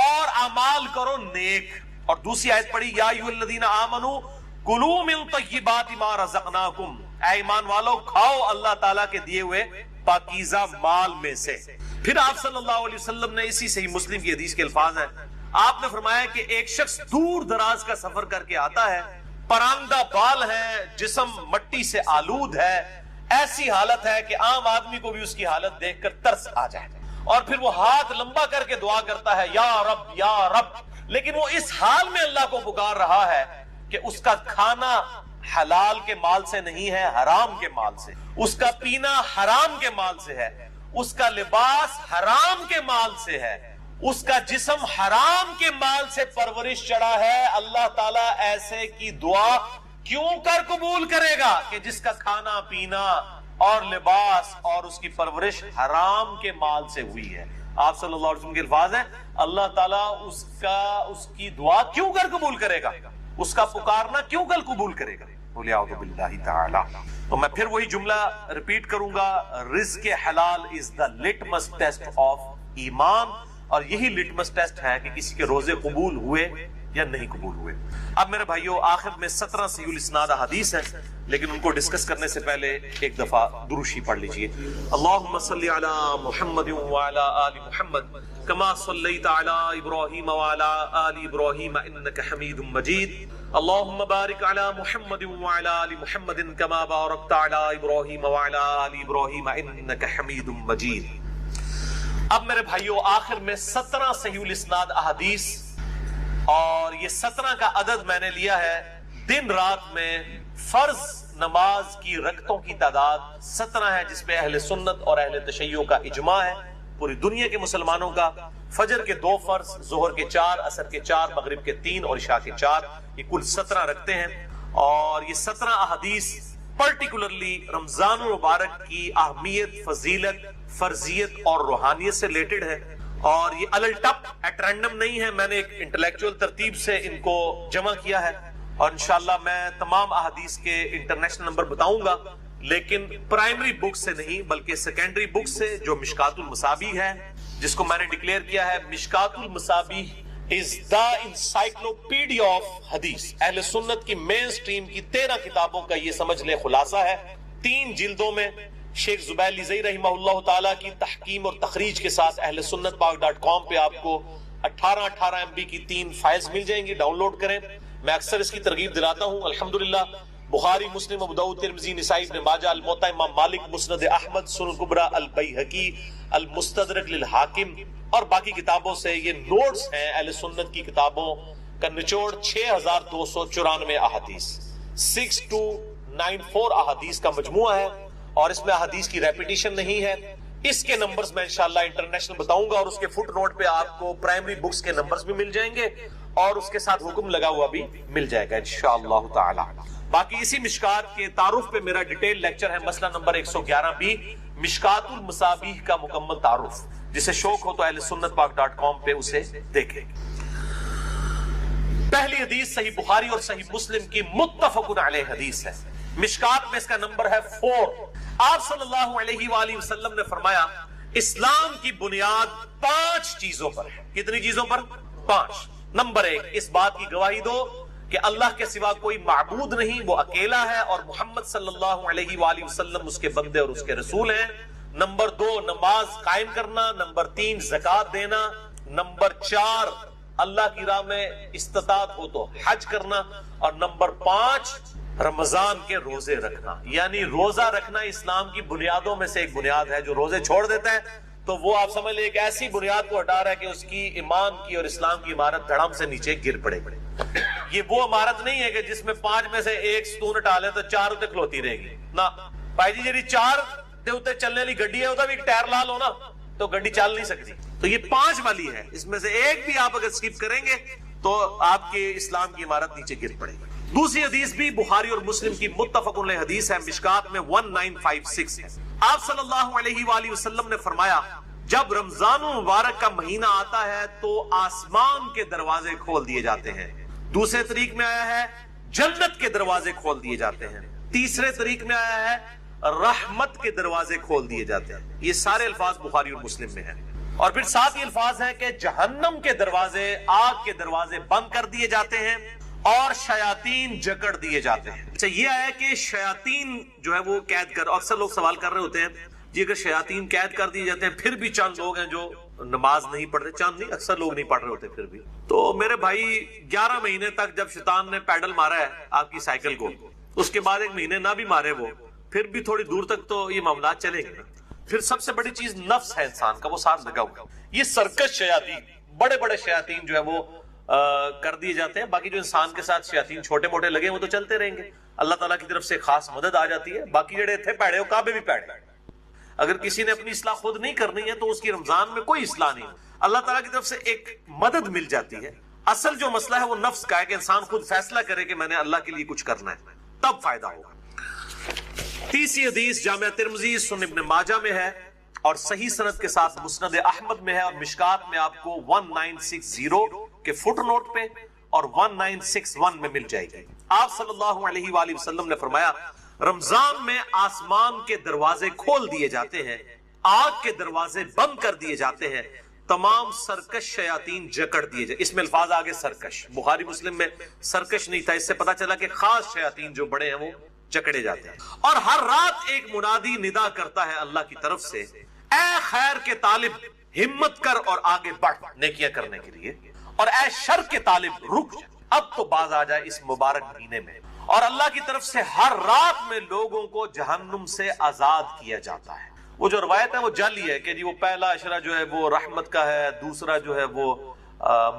اور اعمال کرو نیک. اور دوسری آیت پڑھی یا ایھا الذین آمنوا کلوا من طیبات ما رزقناکم، اے ایمان والو کھاؤ اللہ تعالیٰ کے دیے ہوئے پاکیزہ مال میں سے. پھر آپ صلی اللہ علیہ وسلم نے اسی صحیح مسلم کی حدیث کے الفاظ ہیں، آپ نے فرمایا کہ ایک شخص دور دراز کا سفر کر کے آتا ہے، پراندہ بال ہے، جسم مٹی سے آلود ہے، ایسی حالت ہے کہ عام آدمی کو بھی اس کی حالت دیکھ کر ترس آ جائے، اور پھر وہ ہاتھ لمبا کر کے دعا کرتا ہے یا رب یا رب. لیکن وہ اس حال میں اللہ کو پکار رہا ہے کہ اس کا کھانا حلال کے مال سے نہیں ہے، حرام کے مال سے. اس کا پینا حرام کے مال سے ہے، اس کا لباس حرام کے مال سے ہے، اس کا جسم حرام کے مال سے پرورش چڑھا ہے. اللہ تعالیٰ ایسے کی دعا کیوں کر قبول کرے گا کہ جس کا کھانا پینا اور لباس اور اس کی پرورش حرام کے مال سے ہوئی ہے. آپ صلی اللہ علیہ وسلم کے الفاظ ہیں اللہ تعالیٰ اس کی دعا کیوں کر قبول کرے گا، اس کا پکارنا کیوں کر قبول کرے گا. بولے اعوذ باللہ تعالی. تو میں پھر وہی جملہ ریپیٹ کروں گا، رزق حلال از دا لٹمس ٹیسٹ آف ایمان. اور یہی لٹمس ٹیسٹ ہے کہ کسی کے روزے قبول ہوئے یا نہیں قبول ہوئے. اب میرے بھائیوں آخر میں 17 صحیح الاسناد حدیث ہیں، لیکن ان کو ڈسکس کرنے سے پہلے ایک دفعہ دروشی پڑھ لیجئے. اللہم صلی علی محمد وعلی آل محمد کما صلیت علی ابراہیم وعلی آل ابراہیم انک حمید مجید. اللہم بارک علی محمد وعلی آل محمد کما بارکت علی ابراہیم وعلی آل ابراہیم انک حمید مجید. اب میرے بھائیوں آخر میں 17 صحیح الاسناد احادیث، اور یہ 17 کا عدد میں نے لیا ہے دن رات میں فرض نماز کی رکعتوں کی تعداد 17 ہے، جس پہ اہل سنت اور اہل تشیع کا اجماع ہے. پوری دنیا کے مسلمانوں کا فجر کے 2 فرض، ظہر کے 4، عصر کے 4، مغرب کے 3 اور عشاء کے 4، یہ کل 17 رکھتے ہیں. اور یہ 17 احادیث پرٹیکولرلی رمضان المبارک کی اہمیت، فضیلت، فرضیت اور روحانیت سے ریلیٹڈ ہے، اور یہ الل ٹپ ایٹ رینڈم نہیں ہے، میں نے ایک انٹلیکچوئل ترتیب سے ان کو جمع کیا ہے، اور انشاءاللہ میں تمام احادیث کے انٹرنیشنل نمبر بتاؤں گا، لیکن پرائمری بک سے نہیں بلکہ سیکنڈری بک سے، جو مشکات المصابیح ہے، جس کو میں نے ڈکلیئر کیا ہے مشکات المصابیح is the encyclopedia of حدیث، اہل سنت کی مین سٹریم کی 13 کتابوں کا یہ سمجھ لے خلاصہ ہے، 3 جلدوں میں، شیخ زبیر لیزئی رحمہ اللہ تعالیٰ کی تحکیم اور تخریج کے ساتھ اہل سنت پاک.com پہ آپ کو 18 MB کی 3 فائلز مل جائیں گی، ڈاؤن لوڈ کریں۔ میں اکثر اس کی ترغیب دلاتا ہوں، الحمدللہ بخاری، مسلم، ابو داؤد، ترمذی، نسائی، ابن ماجہ، الموطا امام مالک، مسند احمد، سنن کبریٰ، البیہقی، المستدرک للحاکم اور باقی کتابوں سے یہ نوٹس ہیں۔ اہل سنت کی کتابوں کا نچوڑ 6294 احادیث، 6294 احادیث کا مجموعہ ہے، اور اس میں احادیث کی ریپیٹیشن نہیں ہے۔ اس کے نمبرز میں انشاءاللہ انٹرنیشنل بتاؤں گا، اور اس کے فٹ نوٹ پہ آپ کو پرائمری بکس کے نمبرز بھی مل جائیں گے، اور اس کے ساتھ حکم لگا ہوا بھی مل جائے گا انشاءاللہ تعالی۔ باقی اسی مشکات کے تعارف پہ میرا ڈیٹیل لیکچر ہے، مسئلہ نمبر 111B، مشکات المصابیح کا مکمل تعارف، جسے شوق ہو تو اہل سنت پاک.com پہ اسے دیکھیں۔ پہلی حدیث صحیح بخاری اور صحیح مسلم کی متفق علیہ حدیث ہے، مشکات میں اس کا نمبر ہے 4۔ آپ صلی اللہ علیہ وآلہ وسلم نے فرمایا اسلام کی بنیاد 5 چیزوں پر ہے۔ کتنی چیزوں پر؟ 5۔ نمبر 1، اس بات کی گواہی دو کہ اللہ کے سوا کوئی معبود نہیں، وہ اکیلا ہے، اور محمد صلی اللہ علیہ وآلہ وسلم اس کے بندے اور اس کے رسول ہیں۔ نمبر 2، نماز قائم کرنا۔ نمبر 3، زکوٰۃ دینا۔ نمبر 4، اللہ کی راہ میں استطاعت ہو تو حج کرنا۔ اور نمبر 5، رمضان کے روزے رکھنا۔ یعنی روزہ رکھنا اسلام کی بنیادوں میں سے ایک بنیاد ہے۔ جو روزے چھوڑ دیتا ہے تو وہ آپ سمجھ لیں ایک ایسی بنیاد کو ہٹا رہا ہے کہ اس کی ایمان کی اور اسلام کی عمارت دھڑام سے نیچے گر پڑے۔ یہ وہ عمارت نہیں ہے کہ جس میں 5 میں سے ایک ستون ہٹا لے تو 4 تے کھلوتی رہے گی نا بھائی جی، جی 4 دے اوتے چلنے والی گڈی ہے، وہ بھی ایک ٹائر لال ہو نا تو گڈی چل نہیں سکتی۔ تو یہ 5 والی ہے، اس میں سے ایک بھی آپ اگر سکپ کریں گے تو آپ کے اسلام کی عمارت نیچے گر پڑے گی۔ دوسری حدیث بھی بخاری اور مسلم کی متفق علیہ حدیث ہے، مشکات میں 1956 ہے۔ آپ صلی اللہ علیہ وآلہ وسلم نے فرمایا جب رمضان المبارک کا مہینہ آتا ہے تو آسمان کے دروازے کھول دیے جاتے ہیں۔ دوسرے طریق میں آیا ہے جنت کے دروازے کھول دیے جاتے ہیں۔ تیسرے طریق میں آیا ہے رحمت کے دروازے کھول دیے جاتے ہیں۔ یہ سارے الفاظ بخاری اور مسلم میں ہیں۔ اور پھر ساتھ ہی الفاظ ہیں کہ جہنم کے دروازے، آگ کے دروازے بند کر دیے جاتے ہیں اور شیاطین جکڑ دیے جاتے ہیں۔ اچھا، یہ آیا کہ شیاطین جو ہے وہ قید کر، اکثر لوگ سوال کر رہے ہوتے ہیں جی اگر شیاطین قید کر دیے جاتے ہیں پھر بھی چند لوگ ہیں جو نماز نہیں پڑھ رہے، چند نہیں اکثر لوگ نہیں پڑھ رہے ہوتے پھر بھی، تو میرے بھائی 11 مہینے تک جب شیطان نے پیڈل مارا ہے آپ کی سائیکل کو، اس کے بعد 1 مہینے نہ بھی مارے وہ، پھر بھی تھوڑی دور تک تو یہ معاملات چلیں گے نا۔ پھر سب سے بڑی چیز نفس ہے انسان کا، وہ ساتھ لگا ہوا۔ یہ سرکش شیاطین، بڑے بڑے شیاطین جو ہے وہ کر دیے جاتے ہیں۔ باقی جو انسان کے ساتھ شیاطین چھوٹے موٹے لگے وہ تو چلتے رہیں گے، اللہ تعالیٰ کی طرف سے خاص مدد آ جاتی ہے۔ باقی جڑے تھے پیڑے وہ کعبے بھی پیڑے، اگر کسی نے اپنی اصلاح خود نہیں کرنی ہے تو اس کی رمضان میں کوئی اصلاح نہیں، اللہ تعالیٰ کی طرف سے ایک مدد مل جاتی ہے۔ اصل جو مسئلہ ہے وہ نفس کا ہے کہ انسان خود فیصلہ کرے کہ میں نے اللہ کے لیے کچھ کرنا ہے، تب فائدہ ہوگا۔ تیسری حدیث جامعہ ترمذی، سنن ابن ماجہ میں ہے اور صحیح سند کے ساتھ مسند احمد میں ہے، اور مشکات میں آپ کو 1960 کے فٹ نوٹ پہ اور 1961 میں مل جائے گی۔ آپ صلی اللہ علیہ وآلہ وسلم نے فرمایا رمضان میں آسمان کے دروازے کھول دیے جاتے ہیں، آگ کے دروازے بند کر دیے جاتے ہیں، تمام سرکش شیاطین جکڑ دیے جاتے۔ اس میں الفاظ آگے سرکش، بخاری مسلم میں سرکش نہیں تھا، اس سے پتا چلا کہ خاص شیاطین جو بڑے ہیں وہ جکڑے جاتے ہیں۔ اور ہر رات ایک منادی ندا کرتا ہے اللہ کی طرف سے، اے خیر کے طالب ہمت کر اور آگے بڑھ نیکیاں کرنے کے لیے، اور اے شر کے طالب رک جا، اب تو باز آ جائے اس مبارک مہینے میں۔ اور اللہ کی طرف سے ہر رات میں لوگوں کو جہنم سے آزاد کیا جاتا ہے۔ وہ جو روایت ہے وہ جعلی ہے کہ جی وہ پہلا اشرہ جو ہے وہ رحمت کا ہے، دوسرا جو ہے وہ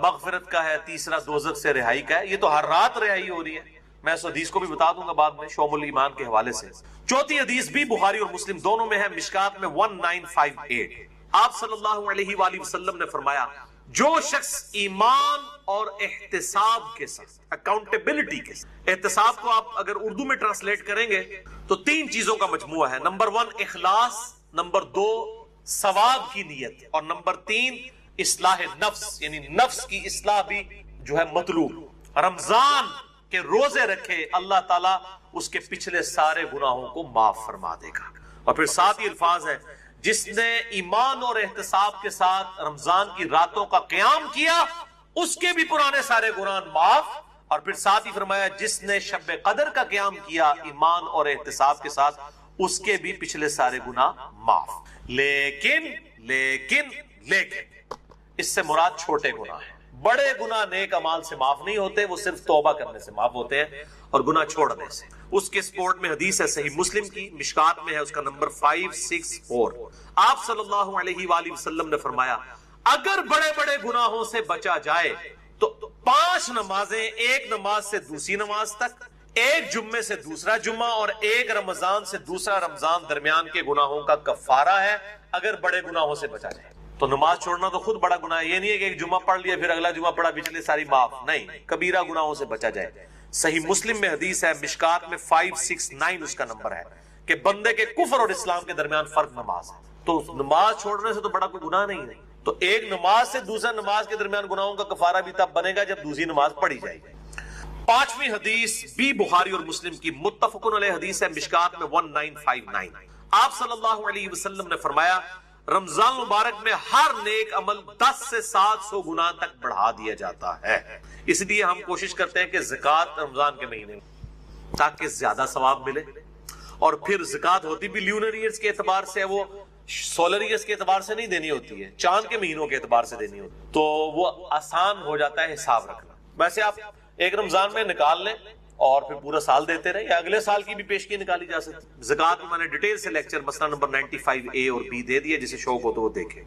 مغفرت کا ہے، تیسرا دوزخ سے رہائی کا ہے۔ یہ تو ہر رات رہائی ہو رہی ہے، میں اس حدیث کو بھی بتا دوں گا بعد میں شعب الایمان کے حوالے سے۔ چوتھی حدیث بھی بخاری اور مسلم دونوں میں ہے، مشکات میں 1958۔ آپ صلی اللہ علیہ وآلہ وسلم نے فرمایا جو شخص ایمان اور احتساب کے ساتھ، اکاؤنٹیبلٹی کے ساتھ، احتساب کو آپ اگر اردو میں ٹرانسلیٹ کریں گے تو 3 چیزوں کا مجموعہ ہے. نمبر 1 اخلاص، نمبر 2 ثواب کی نیت، اور نمبر 3 اصلاح نفس، یعنی نفس کی اصلاح بھی جو ہے مطلوب. رمضان کے روزے رکھے اللہ تعالیٰ اس کے پچھلے سارے گناہوں کو معاف فرما دے گا. اور پھر ساتھ ہی الفاظ ہے جس نے ایمان اور احتساب کے ساتھ رمضان کی راتوں کا قیام کیا اس کے بھی پرانے سارے گناہ معاف. اور پھر ساتھ ہی فرمایا جس نے شب قدر کا قیام کیا ایمان اور احتساب کے ساتھ اس کے بھی پچھلے سارے گناہ معاف. لیکن اس سے مراد چھوٹے گناہ ہیں. بڑے گناہ نیک اعمال سے معاف نہیں ہوتے، وہ صرف توبہ کرنے سے معاف ہوتے ہیں اور گناہ چھوڑنے سے. اس کے سپورٹ میں حدیث ہے صحیح مسلم کی، مشکات میں ہے، اس کا نمبر 564. آپ صلی اللہ علیہ وآلہ وسلم نے فرمایا اگر بڑے بڑے گناہوں سے بچا جائے تو 5 نمازیں، ایک نماز سے دوسری نماز تک، ایک جمعے سے دوسرا جمعہ اور ایک رمضان سے دوسرا رمضان درمیان کے گناہوں کا کفارہ ہے اگر بڑے گناہوں سے بچا جائے. تو نماز چھوڑنا تو خود بڑا گناہ ہے، یہ نہیں ہے کہ ایک جمعہ پڑھ لیا پھر اگلا جمعہ پڑھا پچھلے ساری معاف، نہیں، کبیرہ گناہوں سے بچا جائے. صحیح مسلم میں حدیث ہے، مشکات میں 569 اس کا نمبر ہے کہ بندے کے کفر اور اسلام کے درمیان فرق نماز ہے. تو نماز چھوڑنے سے تو بڑا کوئی گناہ نہیں ہے. تو ایک نماز سے دوسرا نماز کے درمیان گناہوں کا کفارہ بھی تب بنے گا جب دوسری نماز پڑھی جائے گی. 5ویں حدیث بھی بخاری اور مسلم کی متفق علیہ حدیث ہے، مشکات میں 1959. آپ صلی اللہ علیہ وسلم نے فرمایا رمضان مبارک میں ہر نیک عمل 10 سے 700 گنا تک بڑھا دیا جاتا ہے. اس لیے ہم کوشش کرتے ہیں کہ زکوٰۃ رمضان کے مہینے میں تاکہ زیادہ ثواب ملے. اور پھر زکوٰۃ ہوتی بھی لیونر ایئرز کے اعتبار سے، وہ سولر ایئرز کے اعتبار سے نہیں دینی ہوتی ہے، چاند کے مہینوں کے اعتبار سے دینی ہوتی ہے، تو وہ آسان ہو جاتا ہے حساب رکھنا. ویسے آپ ایک رمضان میں نکال لیں اور پھر پورا سال دیتے رہے، یا اگلے سال کی بھی پیشگی نکالی جا سکتی. زکوٰۃ میں نے ڈیٹیل سے لیکچر مسئلہ نمبر 95A اور B دے دیا، جسے شوق ہو تو وہ دیکھے.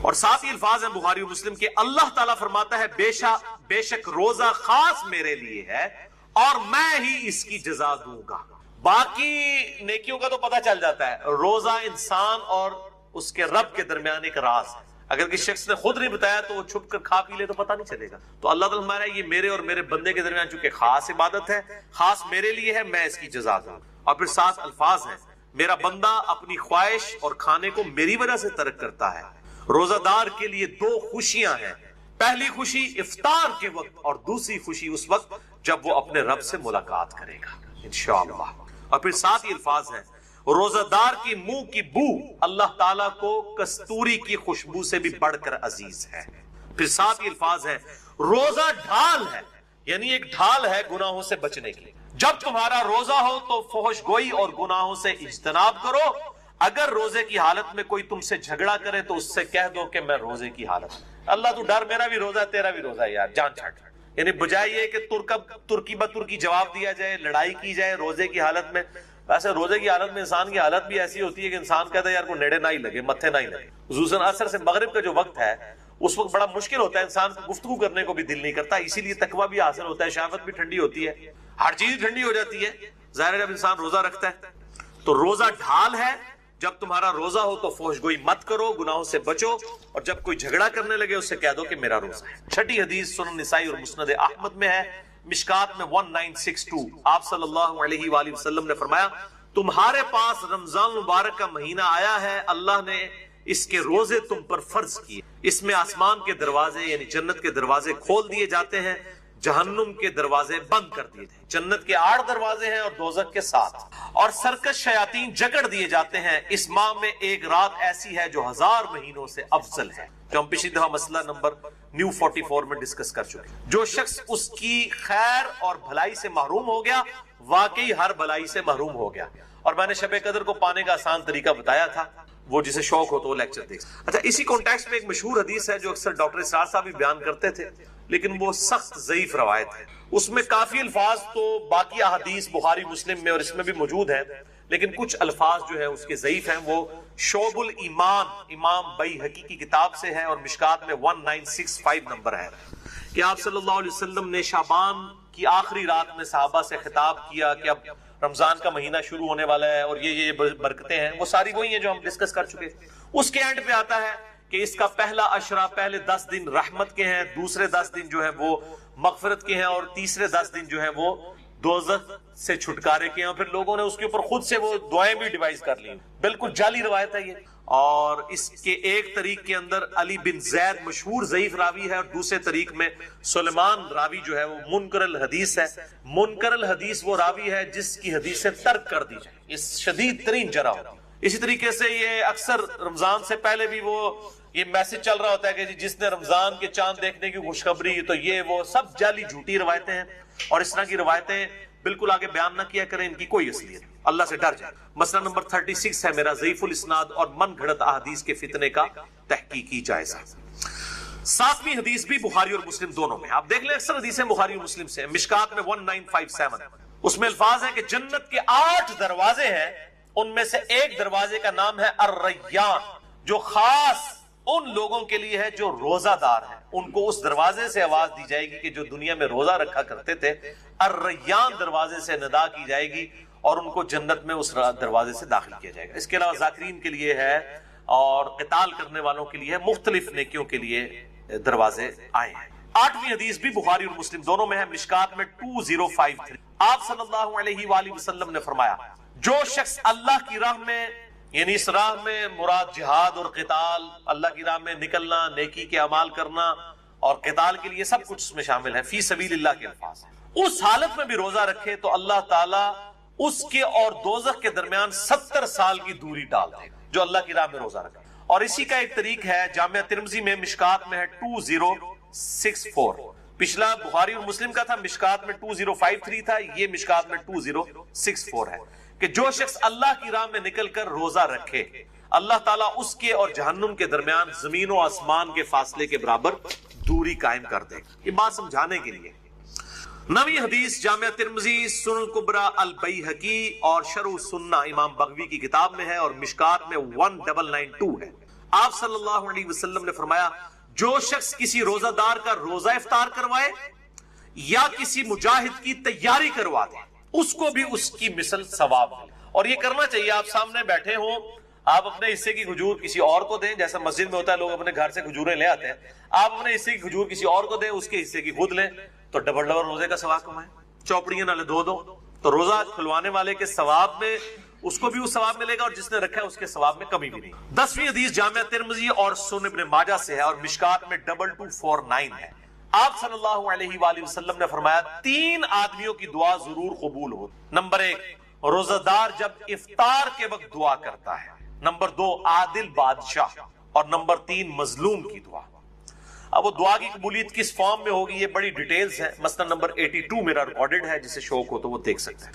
اور ساتھ ہی الفاظ ہیں بخاری و مسلم کے، اللہ تعالیٰ فرماتا ہے بے شک روزہ خاص میرے لیے ہے اور میں ہی اس کی جزا دوں گا. باقی نیکیوں کا تو پتہ چل جاتا ہے، روزہ انسان اور اس کے رب کے درمیان ایک راز ہے. اگر کسی شخص نے خود نہیں بتایا تو وہ چھپ کر کھا پی لے تو پتہ نہیں چلے گا. تو اللہ تعالیٰ ہمارا یہ میرے اور میرے بندے کے درمیان چونکہ خاص عبادت ہے، خاص میرے لیے ہے، میں اس کی جزا دوں. اور پھر 7 الفاظ ہیں، میرا بندہ اپنی خواہش اور کھانے کو میری وجہ سے ترک کرتا ہے. روزہ دار کے لیے 2 خوشیاں ہیں، پہلی خوشی افطار کے وقت اور دوسری خوشی اس وقت جب وہ اپنے رب سے ملاقات کرے گا انشاءاللہ. اور پھر 7 الفاظ ہیں، روزہ دار کی منہ کی بو اللہ تعالیٰ کو کستوری کی خوشبو سے بھی بڑھ کر عزیز ہے. پھر 7 الفاظ ہیں، روزہ ڈھال ہے، یعنی ایک ڈھال ہے گناہوں سے بچنے کی. جب تمہارا روزہ ہو تو فحش گوئی اور گناہوں سے اجتناب کرو. اگر روزے کی حالت میں کوئی تم سے جھگڑا کرے تو اس سے کہہ دو کہ میں روزے کی حالت میں. اللہ تو ڈر، میرا بھی روزہ ہے تیرا بھی روزہ ہے یار، جان چھٹ. یعنی بجائے یہ کہ ترکی بترکی جواب دیا جائے، لڑائی کی جائے روزے کی حالت میں. ویسے روزے کی حالت میں انسان کی حالت بھی ایسی ہوتی ہے کہ انسان کہتا ہے یار کو نیڑے نہ ہی لگے، متھے نہ ہی لگے. خصوصاً عصر سے مغرب کا جو وقت ہے اس وقت بڑا مشکل ہوتا ہے، انسان کو گفتگو کرنے کو بھی دل نہیں کرتا. اسی لیے تقویٰ بھی حاصل ہوتا ہے، شہوت بھی ٹھنڈی ہوتی ہے، ہر چیز ٹھنڈی ہو جاتی ہے ظاہر ہے جب انسان روزہ رکھتا ہے. تو روزہ ڈھال ہے، جب تمہارا روزہ ہو تو فحش گوئی مت کرو، گناہوں سے بچو، اور جب کوئی جھگڑا کرنے لگے اس سے کہہ دو کہ میرا روزہ ہے. 6 حدیث سنن نسائی اور مسند احمد میں ہے، مشکات میں 1962. آپ صلی اللہ علیہ وآلہ وسلم نے فرمایا تمہارے پاس رمضان مبارک کا مہینہ آیا ہے، اللہ نے اس کے روزے تم پر فرض کیے. اس میں آسمان کے دروازے یعنی جنت کے دروازے کھول دیے جاتے ہیں، جہنم کے دروازے بند کر دیے تھے. جنت کے 8 دروازے ہیں اور دوزخ کے 7، اور سرکش شیاطین جکڑ دیے جاتے ہیں. اس ماہ میں ایک رات ایسی ہے جو 1000 مہینوں سے افضل ہے، جو ہم پچھلی دفعہ مسئلہ نمبر 44 میں ڈسکس کر چکے. جو شخص اس کی خیر اور بھلائی سے محروم ہو گیا واقعی ہر بھلائی سے محروم ہو گیا. اور میں نے شب قدر کو پانے کا آسان طریقہ بتایا تھا، وہ جسے شوق ہو تو وہ لیکچر دیکھ. اچھا، اسی کانٹیکسٹ میں ایک مشہور حدیث ہے جو اکثر ڈاکٹر اسرار صاحب بھی بیان کرتے تھے، لیکن وہ سخت ضعیف روایت ہے. اس میں کافی الفاظ تو باقی احادیث بخاری مسلم میں اور اس میں بھی موجود ہیں، لیکن کچھ الفاظ جو ہے اس کے ضعیف ہیں. وہ شعب الایمان امام بیہقی کی کتاب سے ہے اور مشکات میں 1965 نمبر ہے کہ آپ صلی اللہ علیہ وسلم نے شعبان کی آخری رات میں صحابہ سے خطاب کیا کہ اب رمضان کا مہینہ شروع ہونے والا ہے اور یہ برکتیں ہیں. وہ ساری وہی ہیں جو ہم ڈسکس کر چکے. اس کے اینڈ پہ آتا ہے کہ اس کا پہلا عشرہ، پہلے 10 دن رحمت کے ہیں، دوسرے 10 دن جو ہے وہ مغفرت کے ہیں، اور تیسرے 10 دن جو ہے وہ دوزخ سے چھٹکارے کے ہیں. اور پھر لوگوں نے اس کے اوپر خود سے وہ دعائیں بھی ڈیوائز کر لی. بالکل جعلی روایت ہے یہ. اور اس کے ایک طریق کے اندر علی بن زید مشہور ضعیف راوی ہے، اور دوسرے طریق میں سلیمان راوی جو ہے وہ منکر الحدیث ہے. منکر الحدیث وہ راوی ہے جس کی حدیثیں ترک کر دی جائیں، اس شدید ترین جرح ہوتی. اسی طریقے سے یہ اکثر رمضان سے پہلے بھی وہ یہ میسج چل رہا ہوتا ہے کہ جس نے رمضان کے چاند دیکھنے کی خوشخبری، تو یہ وہ سب جعلی جھوٹی روایتیں ہیں. اور اس طرح کی روایتیں بالکل آگے بیان نہ کیا کریں، ان کی کوئی اصلیت. اللہ سے ڈر جائے. مسئلہ نمبر 36 ہے میرا، ضعیف الاسناد اور من گھڑت احادیث کے فتنے کا تحقیقی جائزہ. 7ویں حدیث بھی بخاری اور مسلم دونوں میں. آپ دیکھ لیں اکثر حدیثیں بخاری اور مسلم سے. مشکات میں 1957 اس میں الفاظ ہیں کہ جنت کے 8 دروازے ہیں، ان میں سے ایک دروازے کا نام ہے الریان، جو خاص ان لوگوں کے لیے ہے جو روزہ دار ہیں. ان کو اس دروازے سے آواز دی جائے گی کہ جو دنیا میں روزہ رکھا کرتے تھے. الریان دروازے سے ندا کی جائے گی اور ان کو جنت میں اس دروازے سے داخل کیا جائے گا. اس کے علاوہ ذاکرین کے لیے ہے اور قتال کرنے والوں کے لیے مختلف نیکیوں کے لیے دروازے آئے ہیں. 8ویں حدیث بھی بخاری اور مسلم دونوں میں ہے. مشکات میں 2053 آپ صلی اللہ علیہ وآلہ وسلم نے فرمایا، جو شخص اللہ کی راہ میں، یعنی اس راہ میں مراد جہاد اور قتال، اللہ کی راہ میں نکلنا، نیکی کے اعمال کرنا اور قتال کے لیے سب کچھ اس میں شامل ہے، فی سبیل اللہ کے الفاظ ہیں، اس حالت میں بھی روزہ رکھے تو اللہ تعالیٰ اس کے اور دوزخ کے درمیان 70 سال کی دوری ڈال دے گا، جو اللہ کی راہ میں روزہ رکھے. اور اسی کا ایک طریق ہے جامعہ ترمذی میں، مشکات میں ہے 2064. پچھلا بخاری اور مسلم کا تھا، مشکات میں 2053 تھا، یہ مشکات میں 2064 ہے کہ جو شخص اللہ کی راہ میں نکل کر روزہ رکھے، اللہ تعالیٰ اس کے اور جہنم کے درمیان زمین و آسمان کے فاصلے کے برابر دوری قائم کر دے. یہ بات سمجھانے کے لیے. 9ویں حدیث جامعہ ترمذی، سنن الکبریٰ البیہقی اور شرح السنہ امام بغوی کی کتاب میں ہے، اور مشکات میں 1992 ہے. آپ صلی اللہ علیہ وسلم نے فرمایا، جو شخص کسی روزہ دار کا روزہ افطار کروائے یا کسی مجاہد کی تیاری کروا دے، اس کو بھی اس کی مثل ثواب ملے. اور یہ کرنا چاہیے. آپ سامنے بیٹھے ہوں، آپ اپنے حصے کی کھجور کسی اور کو دیں، جیسا مسجد میں ہوتا ہے لوگ اپنے گھر سے کھجوریں لے آتے ہیں، آپ اپنے حصے کی کھجور کسی اور کو دیں، اس کے حصے کی خود لیں، تو ڈبل ڈبل روزے کا ثواب کمائیں. چوپڑیاں نالے دو تو روزہ کھلوانے والے کے ثواب میں اس کو بھی وہ ثواب ملے گا، اور جس نے رکھا ہے اس کے ثواب میں کمی بھی نہیں. 10ویں حدیث جامعہ ترمذی اور سنن ابن ماجہ سے ہے، اور مشکات میں 2249 ہے. آپ صلی اللہ علیہ وآلہ وسلم نے فرمایا، 3 آدمیوں کی دعا ضرور قبول ہو. نمبر 1 روزہ دار جب افطار کے وقت دعا کرتا ہے. نمبر 2 عادل بادشاہ. اور نمبر 3 مظلوم کی دعا. اب وہ دعا کی قبولیت کس فارم میں ہوگی، یہ بڑی ڈیٹیلز ہے. مسئلہ نمبر 82 میرا ریکارڈڈ ہے، جسے شوق ہو تو وہ دیکھ سکتے ہیں.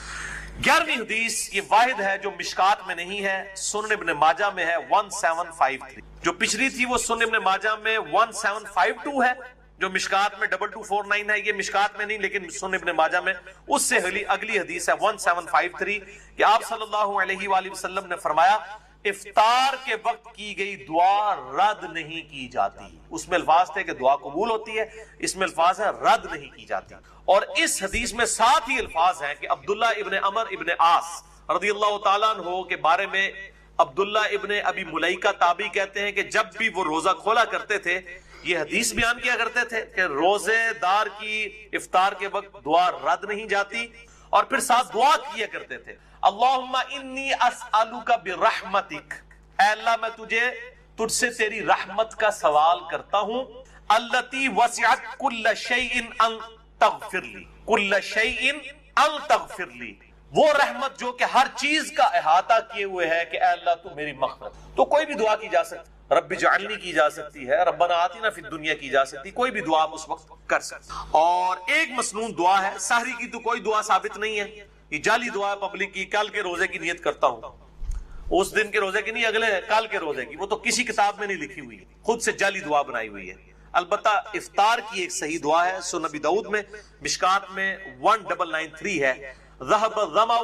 11ویں حدیث یہ واحد ہے جو مشکات میں نہیں ہے، سنن ابن ماجہ میں ہے 1753. جو پچھلی تھی وہ سنن ابن ماجہ میں 1752 ہے، جو مشکات میں 2249 ہے. یہ مشکات میں نہیں لیکن سنن ابن ماجہ میں. اس سے اگلی حدیث ہے 1753 کہ آپ صلی اللہ علیہ وآلہ وسلم نے فرمایا، افطار کے وقت کی گئی دعا رد نہیں کی جاتی. اس میں الفاظ تھے کہ دعا قبول ہوتی ہے، اس میں الفاظ ہے رد نہیں کی جاتی. اور اس حدیث میں ساتھ ہی الفاظ ہیں کہ عبداللہ ابن عمر ابن عاص رضی اللہ تعالیٰ عنہ کے بارے میں عبداللہ ابن ابی ملیکہ تابعی کہتے ہیں کہ جب بھی وہ روزہ کھولا کرتے تھے، یہ حدیث بیان کیا کرتے تھے کہ روزے دار کی افطار کے وقت دعا رد نہیں جاتی، اور پھر ساتھ دعا کیا کرتے تھے، اللہم انی اسألک برحمتک، اے اللہ میں تجھ سے تیری رحمت کا سوال کرتا ہوں، التی وسعت کل شیء ان تغفر لی، کل شیء ان تغفر لی، وہ رحمت جو کہ ہر چیز کا احاطہ کیے ہوئے ہے کہ اے اللہ تو میری مغفرت. تو کوئی بھی دعا کی جا سکتی، رب جعلنی کی جا سکتی ہے، ربنا آتنا فی الدنیا کی جا سکتی، کوئی بھی دعا آپ اس وقت کر سکتے. اور ایک مسنون دعا ہے، سحری کی تو کوئی دعا ثابت نہیں ہے، یہ جعلی دعا پبلک کی، کل کے روزے کی نیت کرتا ہوں، اس دن کے روزے کی نہیں، اگلے کل کے روزے کی، وہ تو کسی کتاب میں نہیں لکھی ہوئی ہے، خود سے جعلی دعا بنائی ہوئی ہے. البتہ افطار کی ایک صحیح دعا ہے، سنن ابی داؤد میں مشکات میں 1993 ہے، ذهب الظمأ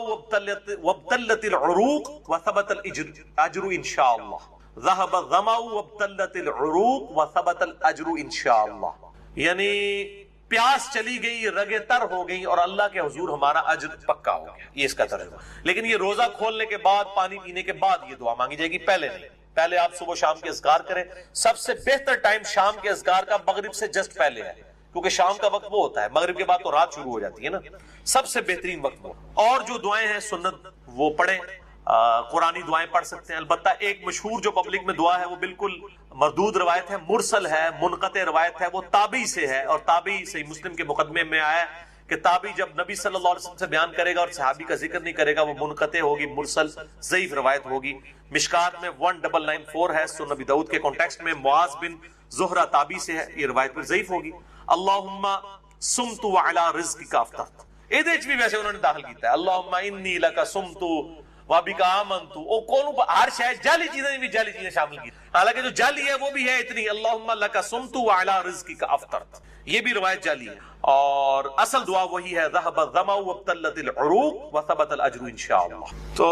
وابتلت العروق وثبت الاجر انشاءاللہ. ذهب الظمأ وابتلت العروق وثبت الاجر انشاءاللہ، یعنی پیاس چلی گئی، رگیں تر ہو گئی، اور اللہ کے حضور ہمارا اجر پکا ہو گیا. یہ اس کا ترجمہ. لیکن یہ روزہ کھولنے کے بعد، پانی پینے کے بعد یہ دعا مانگی جائے گی، پہلے نہیں. پہلے آپ صبح شام کے اذکار کریں. سب سے بہتر ٹائم شام کے اذکار کا مغرب سے جسٹ پہلے ہے، کیونکہ شام کا وقت وہ ہوتا ہے، مغرب کے بعد تو رات شروع ہو جاتی ہے نا. سب سے بہترین وقت وہ. اور جو دعائیں ہیں سنت وہ پڑھیں، قرآنی دعائیں پڑھ سکتے ہیں. البتہ ایک مشہور جو پبلک میں دعا ہے وہ بالکل مردود روایت ہے، مرسل ہے، منقطع روایت ہے، وہ تابعی سے ہے، اور تابعی صحیح مسلم کے مقدمے میں آیا ہے کہ تابعی جب نبی صلی اللہ علیہ وسلم سے بیان کرے گا اور صحابی کا ذکر نہیں کرے گا وہ منقطع ہوگی، مرسل ضعیف روایت ہوگی. مشکات میں 1994 ہے، سنن نبی داؤد کے کانٹیکسٹ میں معاذ بن زہرہ تابعی سے ہے، یہ روایت پر ضعیف ہوگی. اللہم سمت وعلی رزقک افطرت، یہ بھی ویسے انہوں نے داخل کیتا ہے، اللہم انی لک سمت وابک آمنت. او کون ہر شاید جعلی چیزیں بھی جعلی چیزیں شامل کی، حالانکہ جو جعلی ہے وہ بھی ہے اتنی، اللہم لک سمت وعلی رزقک افطرت، یہ بھی روایت جعلی ہے. اور اصل دعا وہی ہے، ذهب الظمأ وابتلت العروق وثبت الاجر انشاءاللہ. تو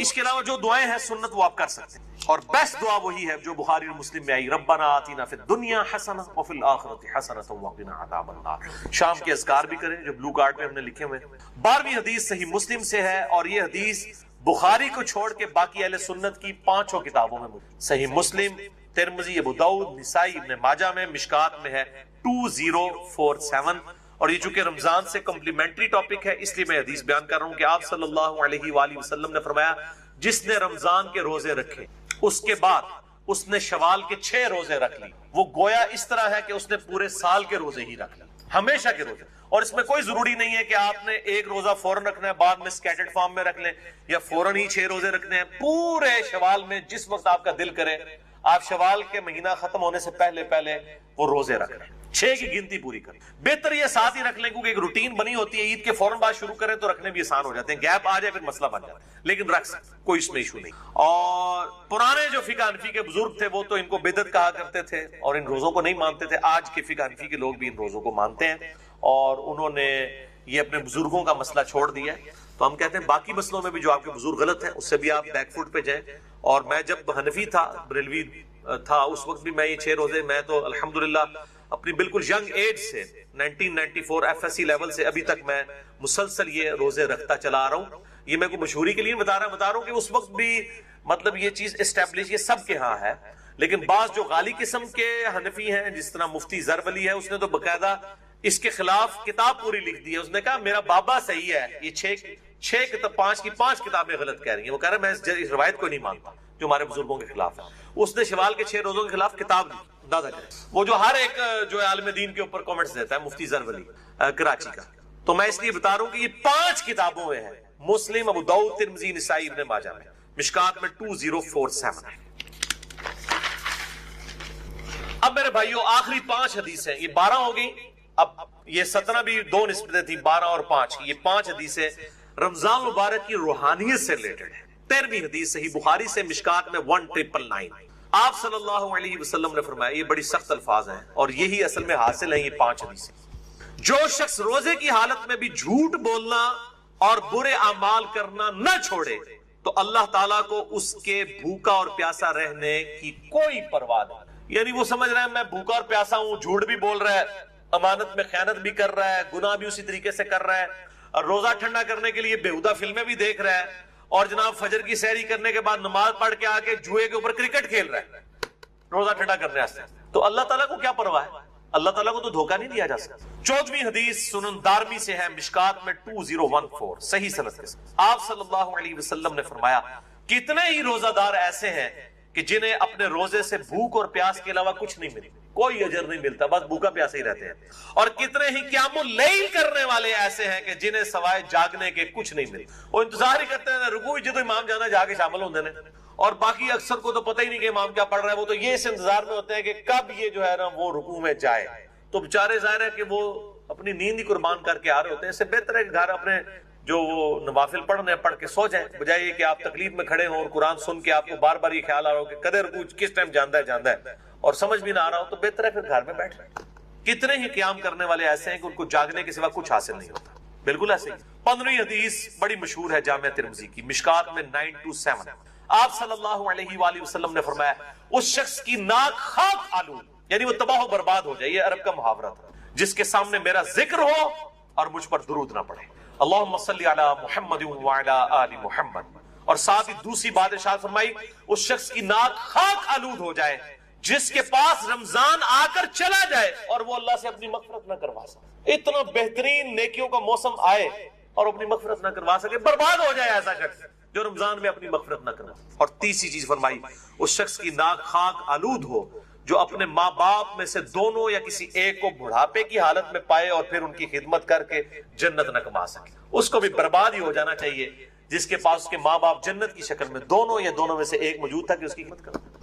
اس کے علاوہ جو دعائیں ہیں سنت وہ آپ کر سکتے ہیں. اور بیسٹ دعا وہی ہے جو بخاری اور مسلم میں آئی، ربنا آتنا فی الدنیا حسنہ وفی الآخرۃ حسنۃ وقنا عذاب النار. شام کے اذکار بھی کریں جو بلو کارڈ میں ہم نے لکھے ہوئے. 12ویں حدیث صحیح مسلم سے ہے، اور یہ حدیث بخاری کو چھوڑ کے باقی اہل سنت کی 5 کتابوں میں صحیح مسلم، ترمذی، ابو داؤد، نسائی، ابن ماجہ میں، مشکات میں ہے 2047. اور یہ چونکہ رمضان سے کمپلیمنٹری ٹاپک ہے اس لیے میں حدیث بیان کر رہا ہوں کہ آپ صلی اللہ علیہ وآلہ وسلم نے فرمایا جس نے رمضان کے روزے رکھے اس کے بعد اس نے شوال کے 6 روزے رکھ لی، وہ گویا اس طرح ہے کہ اس نے پورے سال کے روزے ہی رکھ لی، ہمیشہ کے روزے. اور اس میں کوئی ضروری نہیں ہے کہ آپ نے ایک روزہ فوراً رکھنا ہے بعد میں سکیٹرڈ فارم میں رکھ لیں، یا فوراً ہی 6 روزے رکھنے ہیں. پورے شوال میں جس وقت آپ کا دل کرے آپ شوال کے مہینہ ختم ہونے سے پہلے وہ روزے رکھ لیں، 6 کی گنتی پوری کریں. بہتر یہ ساتھ ہی رکھ لیں کیونکہ ایک روٹین بنی ہوتی ہے، عید کے فوراً بعد شروع کریں تو رکھنے بھی آسان ہو جاتے ہیں، گیپ آ جائے پھر مسئلہ بن جاتا ہے، لیکن رکھ سکتے کوئی اس میں ایشو نہیں. اور پرانے جو فقہ حنفی کے بزرگ تھے وہ تو ان کو بدعت کہا کرتے تھے اور ان روزوں کو نہیں مانتے تھے. آج کے فقہ حنفی کے لوگ بھی ان روزوں کو مانتے ہیں اور انہوں نے یہ اپنے بزرگوں کا مسئلہ چھوڑ دیا ہے. تو ہم کہتے ہیں باقی مسئلوں میں بھی جو آپ کے بزرگ غلط ہیں اس سے بھی آپ بیک فوٹ پہ جائیں. اور میں جب حنفی تھا، بریلوی تھا، اس وقت بھی میں یہ 6 روزے، میں تو الحمدللہ اپنی بالکل ینگ ایج سے 1994 ایف ایس سی لیول سے ابھی تک میں مسلسل یہ روزے رکھتا چلا آ رہا ہوں. یہ میں کوئی مشہوری کے لیے بتا رہا ہوں کہ اس وقت بھی مطلب یہ چیز اسٹیبلش یہ سب کے ہاں ہے. لیکن بعض جو غالی قسم کے حنفی ہیں جس طرح مفتی زر ولی ہے، اس نے تو باقاعدہ اس کے خلاف کتاب پوری لکھ دی ہے. اس نے کہا میرا بابا صحیح ہے، یہ 6 کتاب 5 کتابیں غلط کہہ رہی ہیں. وہ کہہ رہا ہے میں اس روایت کو نہیں مانتا جو ہمارے بزرگوں کے خلاف ہے. اس نے شوال کے 6 روزوں کے خلاف کتاب لکھی. اندازہ کریں وہ جو ہر ایک جو عالم دین کے اوپر کامنٹس دیتا ہے، مفتی زر ولی کراچی کا. تو میں اس لیے بتا رہا ہوں کہ یہ 5 کتابوں میں ہے، مسلم، ابو داؤد، ترمذی، نسائی، ابن ماجہ میں، مشکات میں 2047 ہے. اب میرے بھائیوں آخری 5 حدیثیں، یہ 12 ہو گئی. اب یہ 17 بھی 2 نسبتیں تھی، 12 اور 5 کی، یہ 5 حدیثیں رمضان مبارک کی روحانیت سے ریلیٹڈ ہے. 13ویں حدیث صحیح بخاری سے، مشکات میں 1999. آپ صلی اللہ علیہ وسلم نے فرمایا، یہ بڑی سخت الفاظ ہیں اور یہی اصل میں حاصل ہیں یہ 5 حدیثیں. جو شخص روزے کی حالت میں بھی جھوٹ بولنا اور برے اعمال کرنا نہ چھوڑے تو اللہ تعالیٰ کو اس کے بھوکا اور پیاسا رہنے کی کوئی پرواہ نہیں. یعنی وہ سمجھ رہے ہیں میں بھوکا اور پیاسا ہوں، جھوٹ بھی بول رہا ہے، امانت میں خیانت بھی کر رہا ہے، گناہ بھی اسی طریقے سے کر رہا ہے، اور روزہ ٹھنڈا کرنے کے لیے بیہودہ فلمیں بھی دیکھ رہا ہے، اور جناب فجر کی سحری کرنے کے بعد نماز پڑھ کے آ کے جوئے کے اوپر کرکٹ کھیل رہا ہے روزہ ٹھنڈا کرنے سے. تو اللہ تعالیٰ کو کیا پرواہ ہے؟ اللہ تعالیٰ کو تو دھوکہ نہیں دیا جا سکتا. 14ویں حدیث سنن دارمی سے ہے، مشکات میں 2014 صحیح سند کے ساتھ. آپ صلی اللہ علیہ وسلم نے فرمایا کتنے ہی روزہ دار ایسے ہیں کہ جنہیں اپنے روزے سے بھوک اور پیاس کے علاوہ کچھ نہیں ملتا، کوئی اجر نہیں ملتا، بس بھوکا پیاسے ہی رہتے ہیں. اور کتنے ہی قیام اللیل کرنے والے ایسے ہیں کہ جنہیں سوائے جاگنے کے کچھ نہیں ملتا. وہ انتظار ہی کرتے ہیں رکوع جدو امام جانا جا کے شامل ہوتے ہیں، اور باقی اکثر کو تو پتہ ہی نہیں کہ امام کیا پڑھ رہا ہے. وہ تو یہ اس انتظار میں ہوتے ہیں کہ کب یہ جو ہے نا وہ رکوع میں جائے. تو بیچارے ظاہر ہے کہ وہ اپنی نیند ہی قربان کر کے آ رہے ہوتے ہیں. اس سے بہتر ہے کہ گھر اپنے جو وہ نوافل پڑھنے پڑھ کے سو جائیں، بجائے یہ کہ آپ تکلیف میں کھڑے ہوں اور قرآن سن کے آپ کو بار بار یہ خیال آ رہا ہو کہ قدر کچھ کس ٹائم جاندہ ہے اور سمجھ بھی نہ آ رہا ہو. تو بہتر ہے پھر گھر میں بیٹھ رہے. کتنے ہی قیام کرنے والے ایسے ہیں کہ ان کو جاگنے کے سوا کچھ حاصل نہیں ہوتا. بالکل ایسے ہی 15ویں حدیث بڑی مشہور ہے جامعہ ترمذی کی، مشکات میں 927. آپ صلی اللہ علیہ وآلہ وسلم نے فرمایا اس شخص کی ناک خاک آلود، یعنی وہ تباہ و برباد ہو جائے، یہ عرب کا محاورہ تھا، جس کے سامنے میرا ذکر ہو اور مجھ پر درود نہ پڑھے. اللہم صلی علی محمد وعلی آل محمد. اور ساتھ ہی دوسری بات ارشاد فرمائی اس شخص کی ناک خاک آلود ہو جائے جس کے پاس رمضان آ کر چلا جائے اور وہ اللہ سے اپنی مغفرت نہ کروا سکے. اتنا بہترین نیکیوں کا موسم آئے اور اپنی مغفرت نہ کروا سکے, برباد ہو جائے ایسا شخص جو رمضان میں اپنی مغفرت نہ کروا. اور تیسری چیز فرمائی اس شخص کی ناک خاک آلود ہو جو اپنے ماں باپ میں سے دونوں یا کسی ایک کو بڑھاپے کی حالت میں پائے اور پھر ان کی خدمت کر کے جنت نہ کما سکے. اس کو بھی برباد ہی ہو جانا چاہیے جس کے پاس اس کے ماں باپ جنت کی شکل میں دونوں یا دونوں میں سے ایک موجود تھا کہ اس کی خدمت کرنا.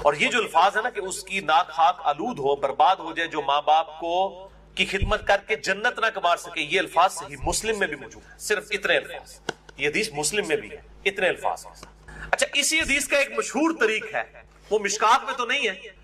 اور یہ جو الفاظ ہے نا کہ اس کی ناک خاک آلود ہو, برباد ہو جائے, جو ماں باپ کو کی خدمت کر کے جنت نہ کما سکے, یہ الفاظ صحیح مسلم میں بھی موجود ہے. صرف اتنے الفاظ, یہ حدیث مسلم میں بھی ہے, اتنے الفاظ. اچھا, اسی حدیث کا ایک مشہور طریق ہے, وہ مشکات میں تو نہیں ہے,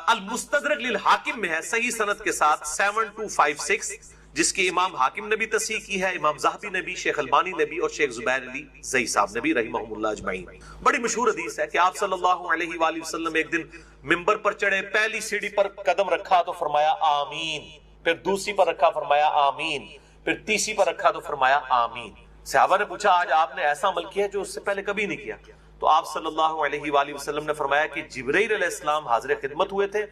المستدرک للحاکم میں ہے صحیح سند کے ساتھ 7256, جس کی امام حاکم نے بھی تصحیح کی ہے, امام ذہبی نے بھی, شیخ البانی نے بھی, اور شیخ زبیر علی زئی صاحب نے بھی رحمہم اللہ اجمعین. بڑی مشہور حدیث ہے کہ آپ صلی اللہ علیہ وآلہ وسلم ایک دن منبر پر چڑھے, پہلی سیڑھی پر قدم رکھا تو فرمایا آمین, پھر دوسری پر رکھا فرمایا آمین, پھر تیسری پر رکھا تو فرمایا آمین. صحابہ نے پوچھا آج آپ نے ایسا عمل کیا جو اس سے پہلے کبھی نہیں کیا؟ تو آپ صلی اللہ علیہ وآلہ وسلم نے فرمایا کہ جبرائیل علیہ السلام حاضر خدمت ہوئے تھے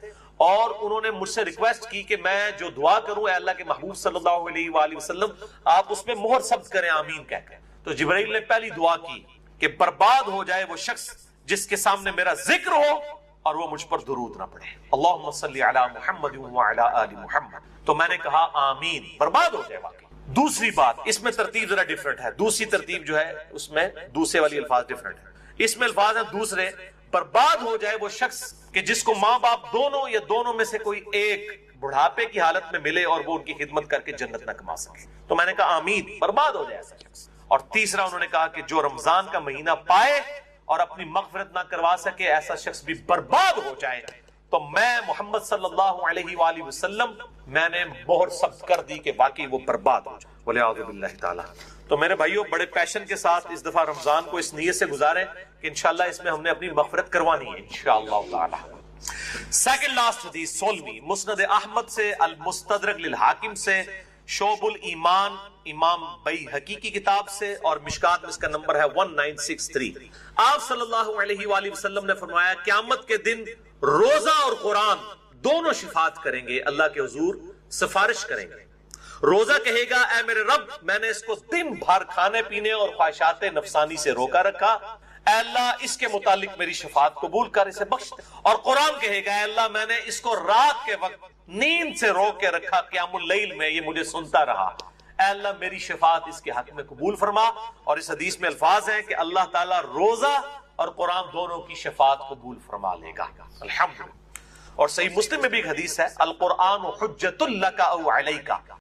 اور انہوں نے مجھ سے ریکویسٹ کی کہ میں جو دعا کروں اے اللہ کے محبوب صلی اللہ علیہ وآلہ وسلم آپ اس میں مہر ثبت کریں آمین کہہ کے. تو جبرائیل نے پہلی دعا کی کہ برباد ہو جائے وہ شخص جس کے سامنے میرا ذکر ہو اور وہ مجھ پر درود نہ پڑھے, اللہم صلی علی محمد وعلی آل محمد. تو میں نے کہا آمین, برباد ہو جائے. واقعی دوسری بات, اس میں ترتیب ذرا ڈیفرنٹ ہے, دوسری ترتیب جو ہے اس میں دوسرے والی الفاظ ڈیفرنٹ ہے. اس میں الفاظ ہیں دوسرے, برباد ہو جائے وہ شخص کہ جس کو ماں باپ دونوں یا دونوں میں سے کوئی ایک بڑھاپے کی حالت میں ملے اور وہ ان کی خدمت کر کے جنت نہ کما سکے. تو میں نے کہا آمین, برباد ہو جائے ایسا شخص. اور تیسرا انہوں نے کہا کہ جو رمضان کا مہینہ پائے اور اپنی مغفرت نہ کروا سکے ایسا شخص بھی برباد ہو جائے. تو میں محمد صلی اللہ علیہ وآلہ وسلم میں نے مہر ثبت کر دی کہ واقعی وہ برباد ہو جائے, والعیاذ باللہ تعالی. تو میرے بھائیوں بڑے پیشن کے ساتھ اس دفعہ رمضان کو اس نیت سے گزاریں کہ انشاءاللہ اس میں ہم نے اپنی مغفرت کروانی ہے انشاءاللہ تعالی. سیکنڈ لاسٹ حدیث 16ویں, مسند احمد سے, المستدرک للحاکم سے, شعب الایمان امام بیہقی کی کتاب سے, اور مشکات میں اس کا نمبر ہے 1963. آپ صلی اللہ علیہ وآلہ وسلم نے فرمایا قیامت کے دن روزہ اور قرآن دونوں شفاعت کریں گے, اللہ کے حضور سفارش کریں گے. روزہ کہے گا اے میرے رب میں نے اس کو دن بھر کھانے پینے اور خواہشات نفسانی سے روکا رکھا, اے اللہ اس کے متعلق میری شفاعت قبول کر, اسے بخش دے. اور قرآن کہے گا اے اللہ میں نے اس کو رات کے وقت نیند سے روک کے رکھا, قیام اللیل میں یہ مجھے سنتا رہا, اے اللہ میری شفاعت اس کے حق میں قبول فرما. اور اس حدیث میں الفاظ ہیں کہ اللہ تعالیٰ روزہ اور قرآن دونوں کی شفاعت قبول فرما لے گا, الحمدللہ. اور صحیح مسلم میں بھی ایک حدیث ہے, القرآن حجت لک او علیک,